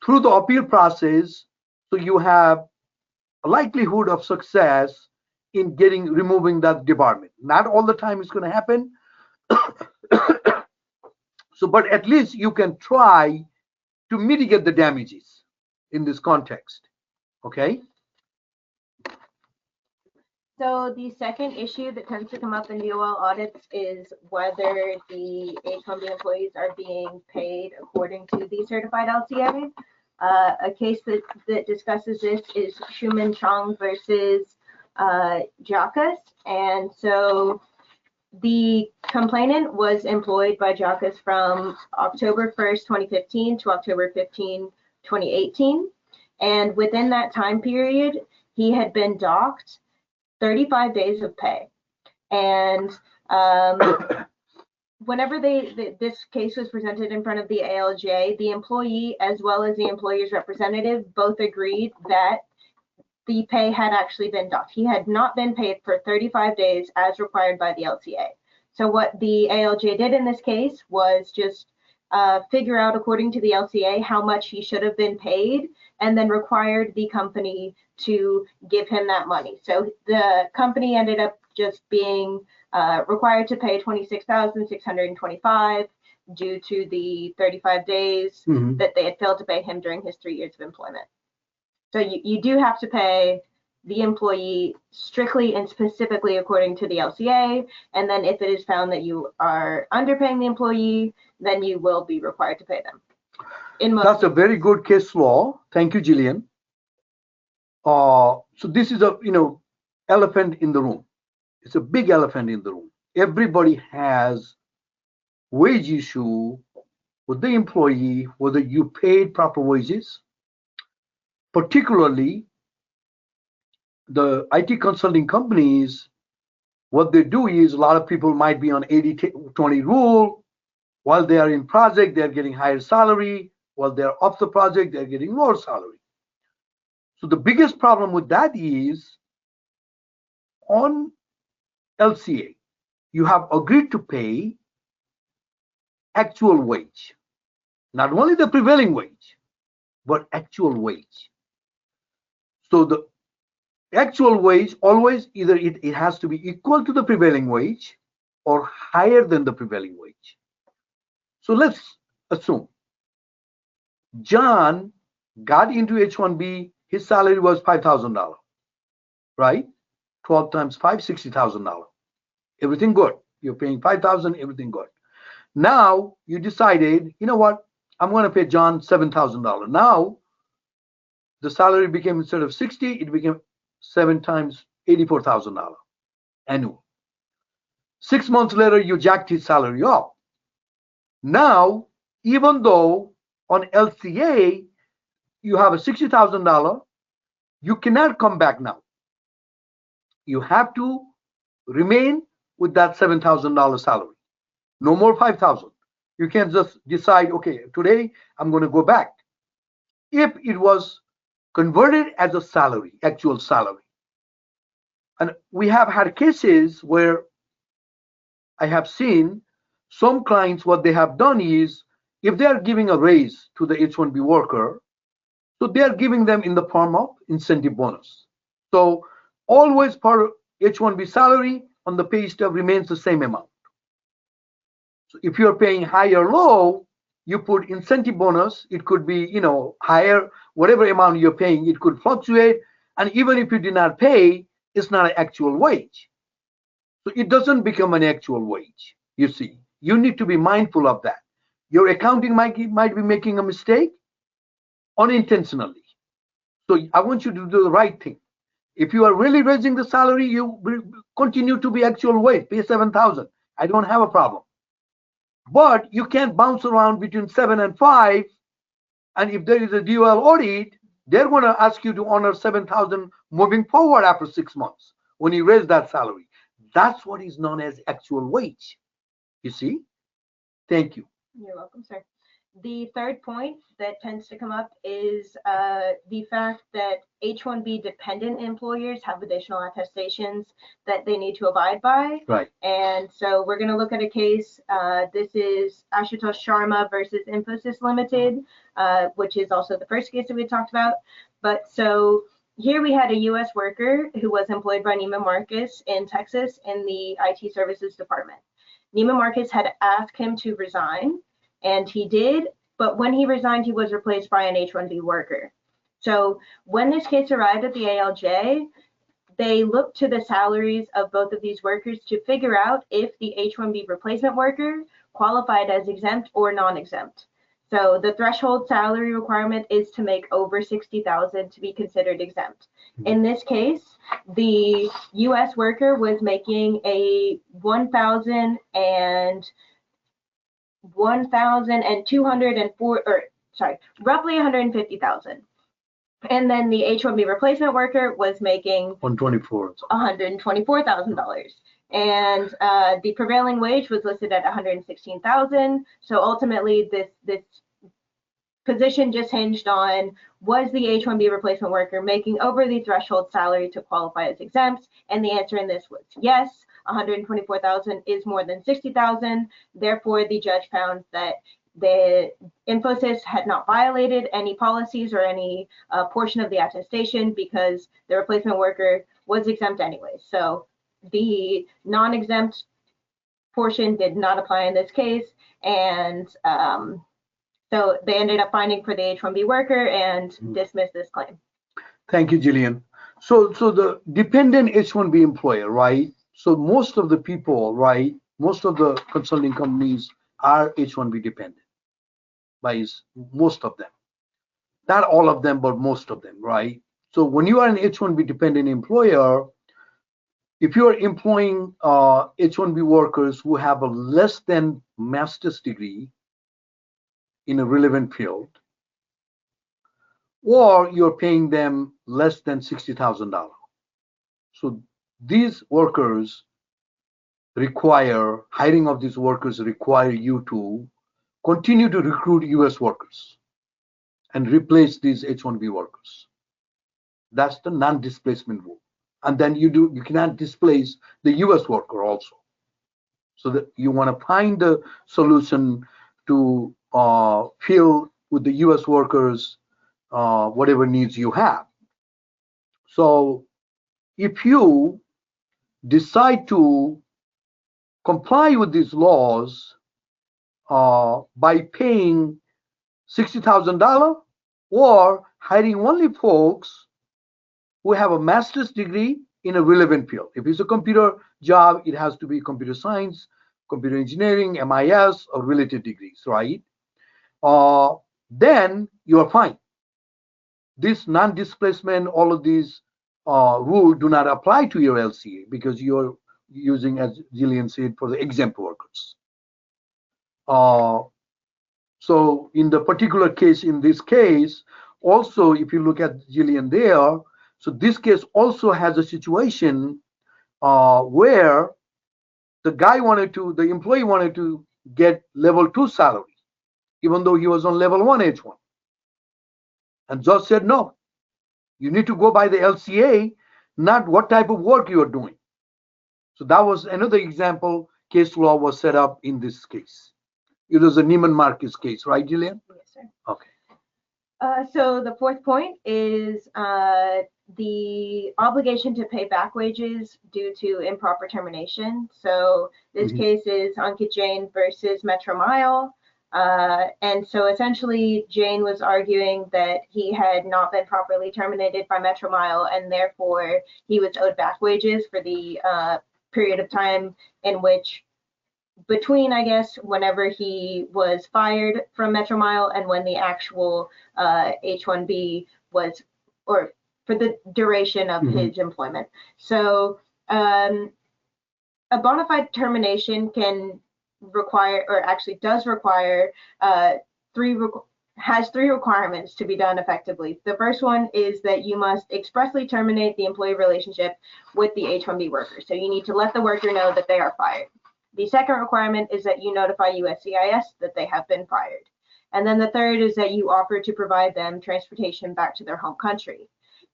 through the appeal process, so you have a likelihood of success in removing that debarment. Not all the time it's going to happen. So, but at least you can try to mitigate the damages in this context. Okay. So the second issue that tends to come up in DOL audits is whether the H-1B employees are being paid according to the certified LCA. A case that discusses this is Schumann Chong versus JACIS. And so the complainant was employed by JACIS from October 1st, 2015 to October 15, 2018. And within that time period, he had been docked 35 days of pay. And whenever this case was presented in front of the ALJ, the employee as well as the employer's representative both agreed that the pay had actually been docked. He had not been paid for 35 days as required by the LCA. So what the ALJ did in this case was just figure out, according to the LCA, how much he should have been paid, and then required the company to give him that money. So the company ended up just being required to pay $26,625 due to the 35 days that they had failed to pay him during his 3 years of employment. So you do have to pay the employee strictly and specifically according to the LCA, and then if it is found that you are underpaying the employee, then you will be required to pay them. That's a very good case law. Thank you, Jillian. So this is a elephant in the room. It's a big elephant in the room. Everybody has wage issue with the employee, whether you paid proper wages, particularly the IT consulting companies. What they do is, a lot of people might be on 80-20 rule. While they are in project, they're getting higher salary. While they're off the project, they're getting lower salary. So the biggest problem with that is, on LCA, you have agreed to pay actual wage, not only the prevailing wage, but actual wage. So the actual wage always, either it has to be equal to the prevailing wage or higher than the prevailing wage. So let's assume John got into H-1B, his salary was $5,000, right? 12 times 5, $60,000. Everything good. You're paying $5,000, everything good. Now you decided, you know what? I'm going to pay John $7,000. Now the salary became, instead of 60, it became 7 times $84,000 annual. 6 months later, you jacked his salary up. Now, even though on LCA you have a $60,000, you cannot come back now. You have to remain with that $7,000 salary. No more 5,000. You can't just decide, okay, today I'm going to go back. If it was converted as a salary, actual salary. And we have had cases where I have seen some clients, what they have done is, if they are giving a raise to the H-1B worker, so they are giving them in the form of incentive bonus. So always part of H-1B salary on the pay stub remains the same amount. So if you're paying high or low, you put incentive bonus. It could be, higher, whatever amount you're paying, it could fluctuate. And even if you did not pay, it's not an actual wage. So it doesn't become an actual wage. You see, you need to be mindful of that. Your accounting might be making a mistake unintentionally. So I want you to do the right thing. If you are really raising the salary, you continue to be actual wage, pay 7,000. I don't have a problem. But you can't bounce around between 7 and 5. And if there is a DOL audit, they're going to ask you to honor 7,000 moving forward after 6 months when you raise that salary. That's what is known as actual wage. You see? Thank you. You're welcome, sir. The third point that tends to come up is the fact that H-1B dependent employers have additional attestations that they need to abide by. Right. And so we're going to look at a case. This is Ashutosh Sharma versus Infosys Limited, which is also the first case that we talked about. But so here we had a U.S. worker who was employed by Neiman Marcus in Texas in the IT services department. Neiman Marcus had asked him to resign, and he did, but when he resigned, he was replaced by an H-1B worker. So when this case arrived at the ALJ, they looked to the salaries of both of these workers to figure out if the H-1B replacement worker qualified as exempt or non-exempt. So the threshold salary requirement is to make over $60,000 to be considered exempt. In this case, the U.S. worker was making a roughly $150,000. And then the H-1B replacement worker was making $124,000. And the prevailing wage was listed at $116,000. So ultimately, this position just hinged on, was the H-1B replacement worker making over the threshold salary to qualify as exempt? And the answer in this was yes. $124,000 is more than $60,000. Therefore, the judge found that the Infosys had not violated any policies or any portion of the attestation because the replacement worker was exempt anyway. So the non-exempt portion did not apply in this case, and so they ended up finding for the H-1B worker and dismissed this claim. Thank you, Jillian. So the dependent H-1B employer, right? So most of the people, right? Most of the consulting companies are H-1B dependent, by most of them. Not all of them, but most of them, right? So when you are an H-1B dependent employer, if you are employing H-1B workers who have a less than master's degree in a relevant field, or you're paying them less than $60,000. So these workers require, hiring of these workers require you to continue to recruit US workers and replace these H-1B workers. That's the non-displacement rule. And then you cannot displace the US worker also. So that you want to find a solution to fill with the US workers whatever needs you have. So if you decide to comply with these laws by paying $60,000 or hiring only folks who have a master's degree in a relevant field. If it's a computer job, it has to be computer science, computer engineering, MIS, or related degrees, right? Then you are fine. This non-displacement, all of these rules do not apply to your LCA because you're using, as Jillian said, for the exempt workers. So in the particular case, in this case, also, if you look at Jillian there, so this case also has a situation where the employee wanted to get level 2 salary, even though he was on level 1 H1. And judge said, no, you need to go by the LCA, not what type of work you are doing. So that was another example case law was set up in this case. It was a Neiman Marcus case, right, Jillian? Yes, sir. Okay. So the fourth point is the obligation to pay back wages due to improper termination. So this case is Ankit Jain versus Metro Mile. And so essentially, Jain was arguing that he had not been properly terminated by Metro Mile, and therefore he was owed back wages for the period of time in which between, I guess, whenever he was fired from Metro Mile and when the actual H-1B was, or for the duration of his employment. So a bona fide termination can require, or actually does require, has three requirements to be done effectively. The first one is that you must expressly terminate the employee relationship with the H-1B worker. So you need to let the worker know that they are fired. The second requirement is that you notify USCIS that they have been fired. And then the third is that you offer to provide them transportation back to their home country.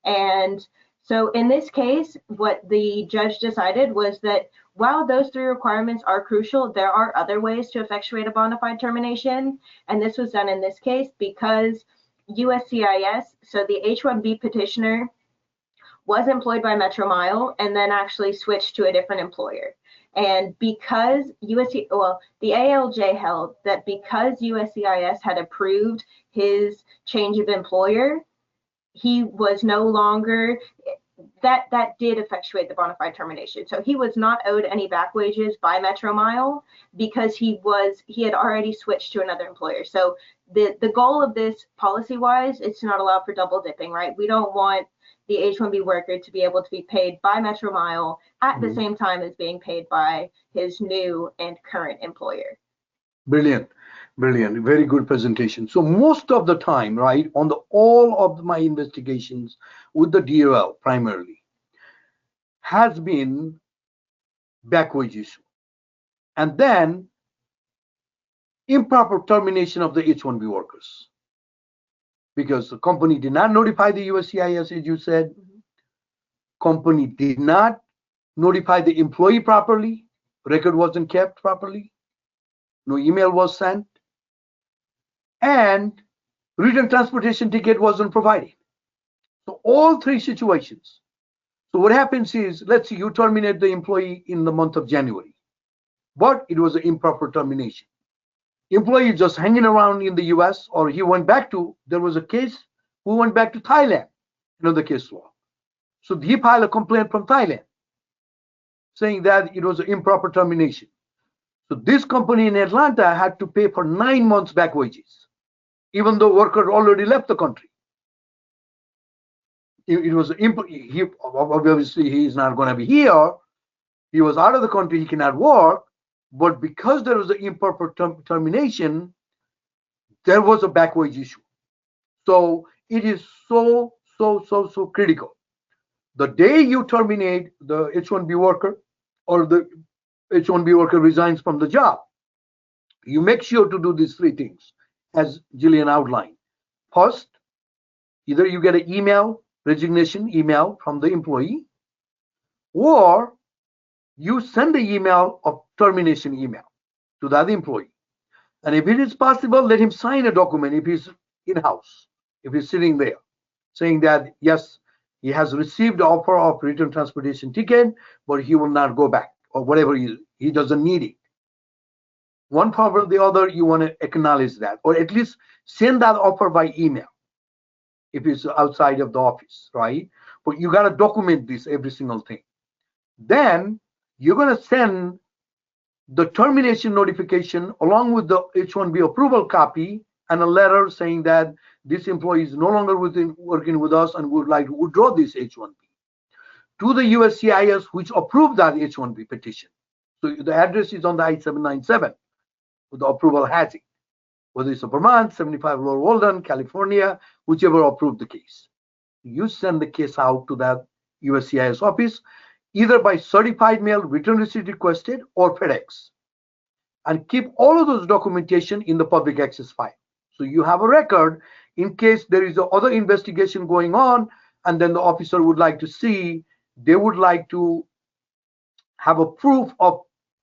And so in this case, what the judge decided was that while those three requirements are crucial, there are other ways to effectuate a bona fide termination. And this was done in this case because USCIS, so the H-1B petitioner, was employed by Metro Mile and then actually switched to a different employer. And because the ALJ held that because USCIS had approved his change of employer, he was no longer, that did effectuate the bona fide termination. So he was not owed any back wages by Metro Mile because he had already switched to another employer. So the goal of this policy-wise is to not allow for double dipping, right? We don't want the H-1B worker to be able to be paid by Metro Mile at the same time as being paid by his new and current employer. Brilliant. Brilliant. Very good presentation. So most of the time, right, on all of my investigations with the DOL primarily has been back wage issue. And then improper termination of the H-1B workers. Because the company did not notify the USCIS, as you said. Company did not notify the employee properly. Record wasn't kept properly. No email was sent. and written transportation ticket wasn't provided. So all three situations. So what happens is, let's say you terminate the employee in the month of January, but it was an improper termination. Employee is just hanging around in the US, or he went back to, there was a case who went back to Thailand, another case law. So he filed a complaint from Thailand saying that it was an improper termination. So this company in Atlanta had to pay for 9 months back wages, even though worker already left the country. It was obviously he's not going to be here. He was out of the country. He cannot work. But because there was an improper termination, there was a back wage issue. So it is so critical. The day you terminate the H-1B worker, or the H-1B worker resigns from the job, you make sure to do these three things, as Jillian outlined. First, either you get an email, resignation email from the employee, or you send the email of termination email to that employee. And if it is possible, let him sign a document if he's in-house, if he's sitting there, saying that, yes, he has received the offer of return transportation ticket, but he will not go back, or whatever he doesn't need it. One form or the other, you want to acknowledge that, or at least send that offer by email if it's outside of the office, right? But you got to document this, every single thing. Then you're going to send the termination notification along with the H-1B approval copy and a letter saying that this employee is no longer working with us and would like to withdraw this H-1B to the USCIS, which approved that H-1B petition. So the address is on the I-797 with the approval has it, whether it's a Vermont, 75 Lower Walden, California, whichever approved the case. You send the case out to that USCIS office, either by certified mail, return receipt requested, or FedEx, and keep all of those documentation in the public access file. So you have a record in case there is other investigation going on, and then the officer would like to see, they would like to have a proof of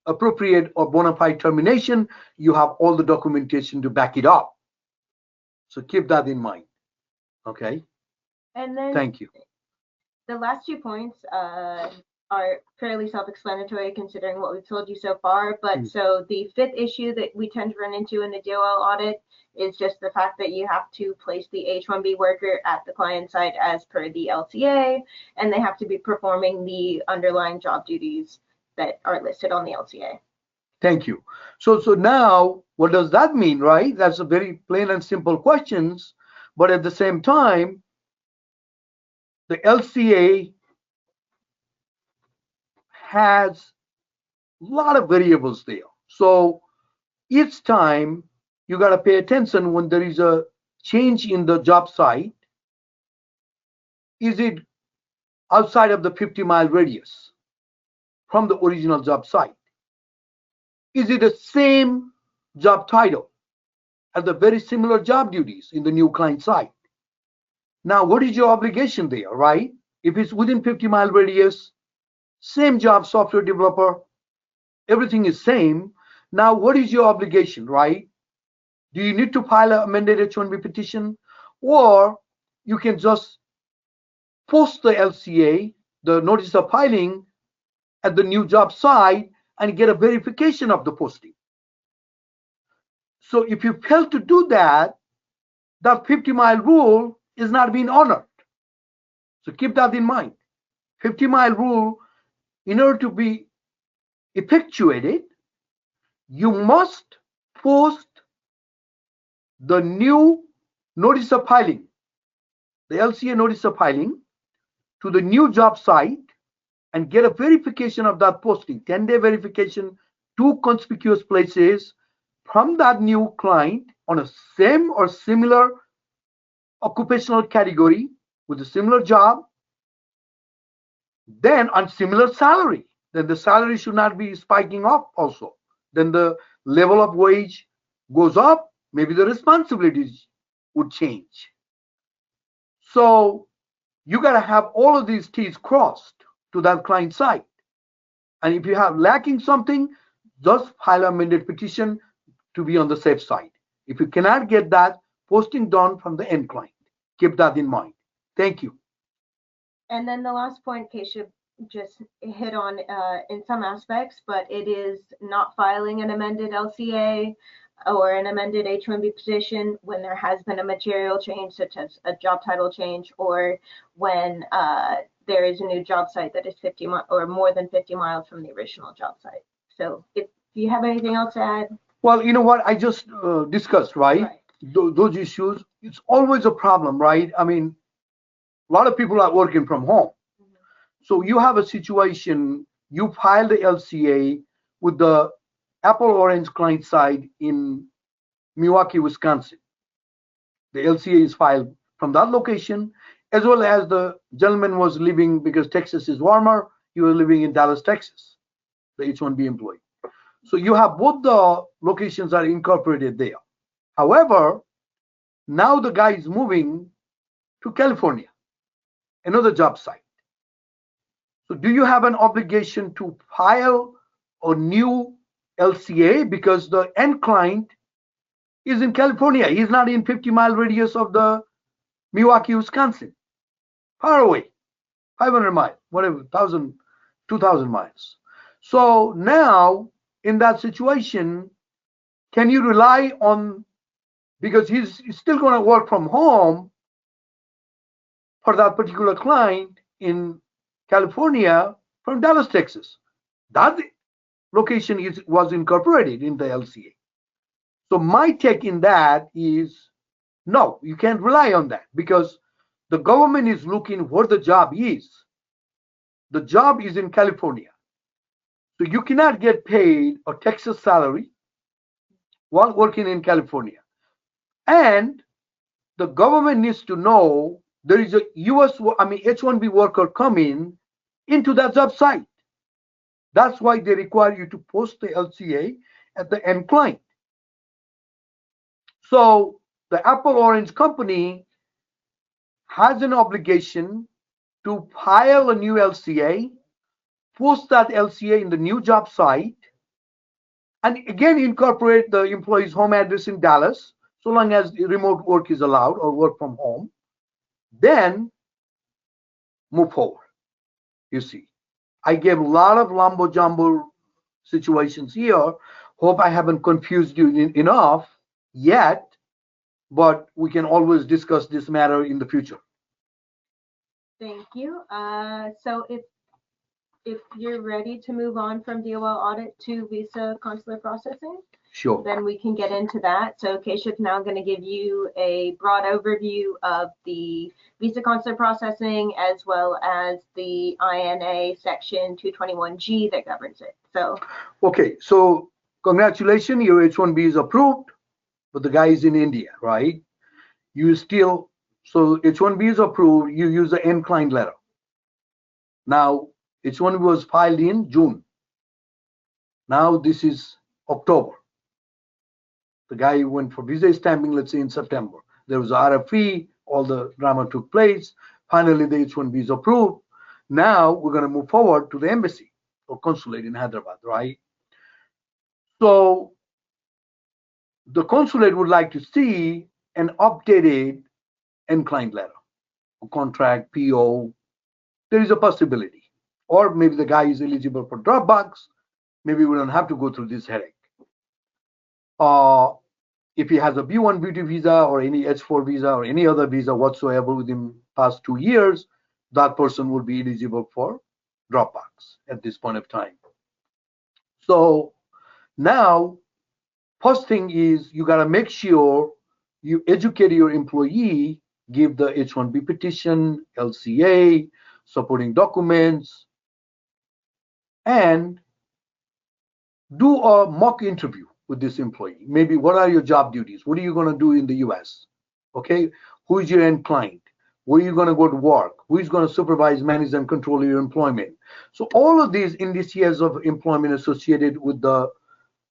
appropriate or bona fide termination. You have all the documentation to back it up. So keep that in mind. Okay. And then thank you. The last 2 points are fairly self-explanatory considering what we've told you so far. But so the fifth issue that we tend to run into in the DOL audit is just the fact that you have to place the H-1B worker at the client site as per the LCA, and they have to be performing the underlying job duties that are listed on the LCA. Thank you. So now what does that mean, right? That's a very plain and simple questions, but at the same time, the LCA has a lot of variables there. So each time you got to pay attention when there is a change in the job site. Is it outside of the 50-mile radius from the original job site? Is it the same job title as the very similar job duties in the new client site? Now, what is your obligation there, right? If it's within 50-mile radius, same job, software developer, everything is same. Now, what is your obligation, right? Do you need to file an amended H-1B petition, or you can just post the LCA, the notice of filing, at the new job site and get a verification of the posting? So if you fail to do that, that 50-mile rule is not being honored. So keep that in mind. 50-mile rule, in order to be effectuated, you must post the new notice of filing, the LCA notice of filing, to the new job site and get a verification of that posting, 10-day verification, 2 conspicuous places from that new client on a same or similar occupational category with a similar job, then on similar salary. Then the salary should not be spiking up also. Then the level of wage goes up, maybe the responsibilities would change. So you got to have all of these T's crossed to that client site. And if you have lacking something, just file an amended petition to be on the safe side. If you cannot get that, posting done from the end client. Keep that in mind. Thank you. And then the last point Keshav just hit on in some aspects, but it is not filing an amended LCA or an amended H-1B petition when there has been a material change, such as a job title change, or when there is a new job site that is 50 or more than 50 miles from the original job site. So if you have anything else to add? Well, you know what I just discussed, right? Those issues, it's always a problem, right? I mean, a lot of people are working from home. So you have a situation, you file the LCA with the Apple Orange client side in Milwaukee, Wisconsin. The LCA is filed from that location, as well as the gentleman was living, because Texas is warmer, he was living in Dallas, Texas, the H-1B employee. So you have both the locations are incorporated there. However, now the guy is moving to California, another job site. So do you have an obligation to file a new LCA because the end client is in California? He's not in 50-mile radius of the Milwaukee, Wisconsin. Far away, 500 miles, whatever, 1,000, 2,000 miles. So now in that situation, can you rely on, because he's still going to work from home for that particular client in California from Dallas, Texas. That location was incorporated in the LCA. So my take in that is, no, you can't rely on that, because the government is looking where the job is. The job is in California. So you cannot get paid a Texas salary while working in California. And the government needs to know there is a H-1B worker coming into that job site. That's why they require you to post the LCA at the end client. So the Apple Orange company has an obligation to file a new LCA, post that LCA in the new job site, and again incorporate the employee's home address in Dallas, so long as remote work is allowed or work from home, then move forward. You see, I gave a lot of lambo jumbo situations here. Hope I haven't confused you enough yet, but we can always discuss this matter in the future. Thank you. So if you're ready to move on from DOL audit to visa consular processing, sure, then we can get into that. So Keshav's now going to give you a broad overview of the visa consular processing, as well as the INA section 221G that governs it. So okay, so congratulations, your H-1B is approved, but the guy is in India, right? You still, so H-1B is approved, you use the end client letter. Now H-1B was filed in June. Now this is October. The guy went for visa stamping, let's say in September. There was RFE, all the drama took place. Finally, the H-1B is approved. Now we're going to move forward to the embassy or consulate in Hyderabad, right? So the consulate would like to see an updated end client letter, a contract, PO. There is a possibility. Or maybe the guy is eligible for Dropbox. Maybe we don't have to go through this headache. If he has a B1 beauty visa or any H4 visa or any other visa whatsoever within past 2 years, that person would be eligible for Dropbox at this point of time. So now, first thing is you got to make sure you educate your employee, give the H-1B petition, LCA, supporting documents, and do a mock interview with this employee. Maybe what are your job duties? What are you going to do in the US? Okay, who is your end client? Where are you going to go to work? Who is going to supervise, manage, and control your employment? So all of these indices of employment associated with the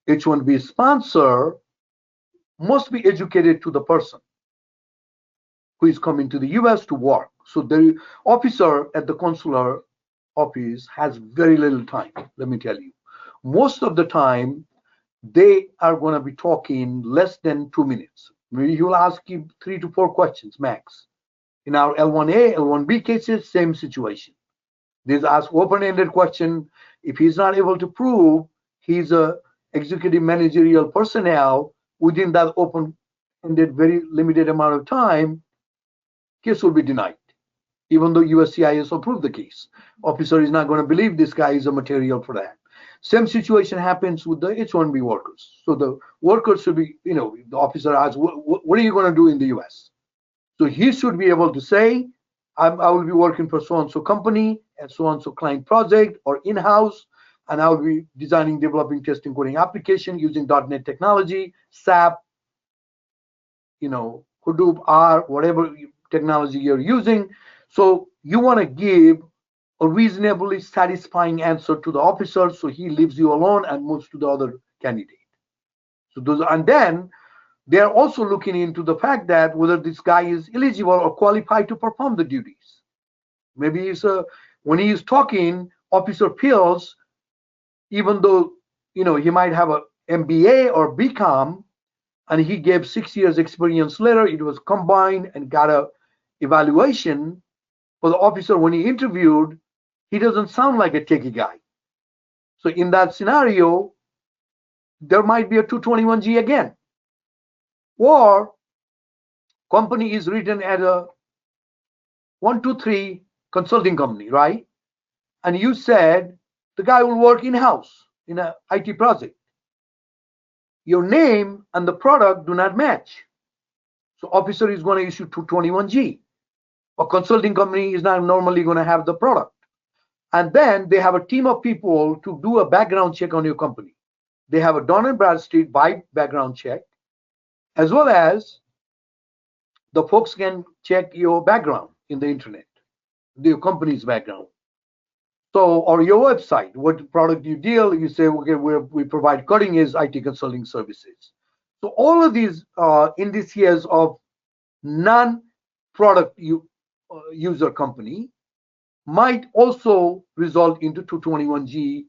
H-1B sponsor must be educated to the person who is coming to the US to work. So the officer at the consular office has very little time, let me tell you. Most of the time, they are going to be talking less than 2 minutes. Maybe he will ask you 3 to 4 questions max. In our L1A, L1B cases, same situation. These ask open-ended question. If he's not able to prove he's a executive managerial personnel within that open-ended, very limited amount of time, case will be denied. Even though USCIS approved the case, officer is not going to believe this guy is a material for that. Same situation happens with the H-1B workers. So the workers should be, the officer asks, what are you going to do in the US? So he should be able to say, I will be working for so-and-so company and so-and-so client project or in-house, and I will be designing, developing, testing, coding application using .NET technology, SAP, Hadoop, R, whatever technology you're using. So you want to give a reasonably satisfying answer to the officer, so he leaves you alone and moves to the other candidate. So those, and then they're also looking into the fact that whether this guy is eligible or qualified to perform the duties. Maybe when he is talking, officer feels, even though he might have a MBA or BCom, and he gave 6 years experience later, it was combined and got a evaluation for the officer. When he interviewed, he doesn't sound like a techie guy. So in that scenario, there might be a 221G again. Or company is written as a 123 consulting company, right? And you said the guy will work in-house in an IT project. Your name and the product do not match. So officer is going to issue 221G. A consulting company is not normally going to have the product. And then they have a team of people to do a background check on your company. They have a Dun & Bradstreet background check, as well as the folks can check your background in the internet, your company's background. So, or your website, what product you deal, you say, okay, we provide cutting-edge IT consulting services. So all of these indices of non-product user company might also result into 221G.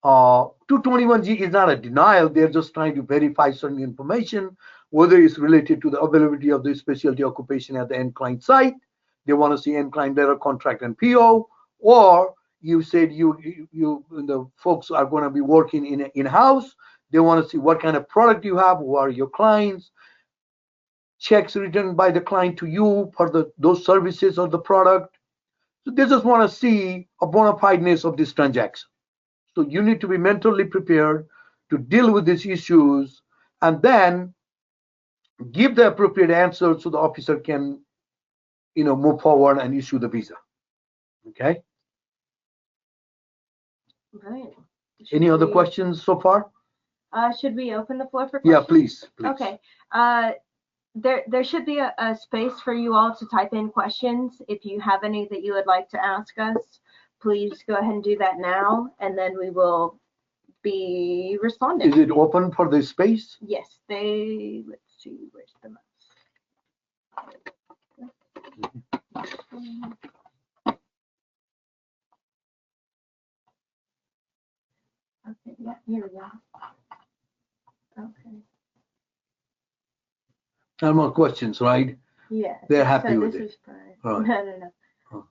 221G is not a denial. They're just trying to verify certain information, whether it's related to the availability of the specialty occupation at the end client site. They want to see end client letter, contract, and PO, or you said the folks are going to be working in-house. They want to see what kind of product you have, who are your clients, checks written by the client to you for those services or the product. So they just want to see a bona fideness of this transaction. So you need to be mentally prepared to deal with these issues and then give the appropriate answer so the officer can, move forward and issue the visa. Okay. Right. Any other questions so far? Should we open the floor for questions? Yeah, please. Okay. There should be a space for you all to type in questions. If you have any that you would like to ask us, please go ahead and do that now, and then we will be responding. Is it open for the space? Yes, let's see, where's the mouse? Okay, yeah, here we go. Okay. No more questions, right? Yeah. They're happy with this it. Is fine. Right. No. Oh.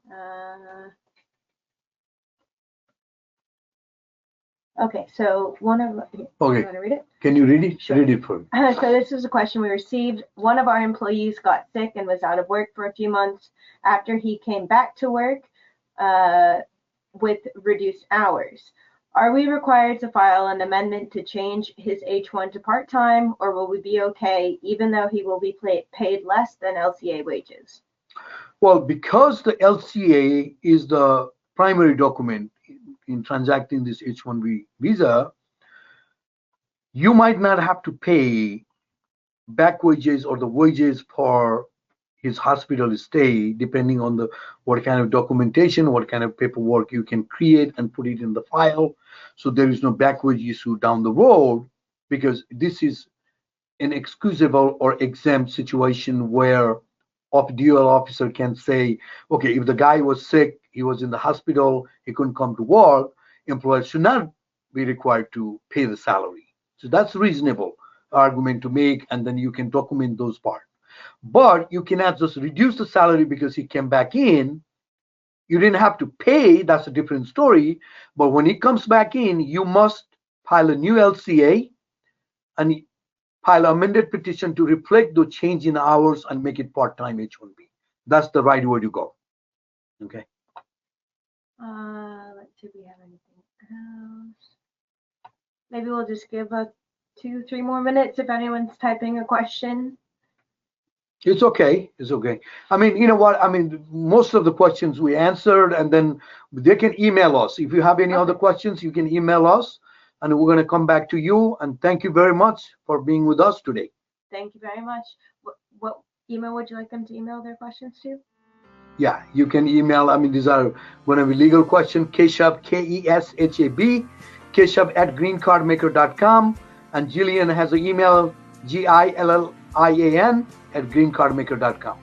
Okay, so one of okay. You want to read it? Can you read it? Sure. Read it for me. So this is a question we received. One of our employees got sick and was out of work for a few months. After he came back to work with reduced hours, are we required to file an amendment to change his H1 to part-time, or will we be okay even though he will be paid less than LCA wages? Well, because the LCA is the primary document in transacting this H-1B visa, you might not have to pay back wages or the wages for his hospital stay, depending on what kind of documentation, what kind of paperwork you can create and put it in the file. So there is no back wage issue down the road, because this is an excusable or exempt situation where DOL officer can say, okay, if the guy was sick, he was in the hospital, he couldn't come to work, employer should not be required to pay the salary. So that's reasonable argument to make, and then you can document those parts. But you cannot just reduce the salary because he came back in. You didn't have to pay, that's a different story. But when he comes back in, you must file a new LCA and file an amended petition to reflect the change in hours and make it part-time H-1B. That's the right way to go. Okay. Let's see if we have anything else. Maybe we'll just give 2-3 more minutes if anyone's typing a question. It's okay. It's okay. I mean, you know what? I mean, most of the questions we answered, and then they can email us. If you have any other questions, you can email us, and we're going to come back to you. And thank you very much for being with us today. Thank you very much. What email would you like them to email their questions to? Yeah, you can email. I mean, these are going to be legal questions. Keshab, Keshab, Keshab@greencardmaker.com. And Jillian has an email, GILLIAN @greencardmaker.com.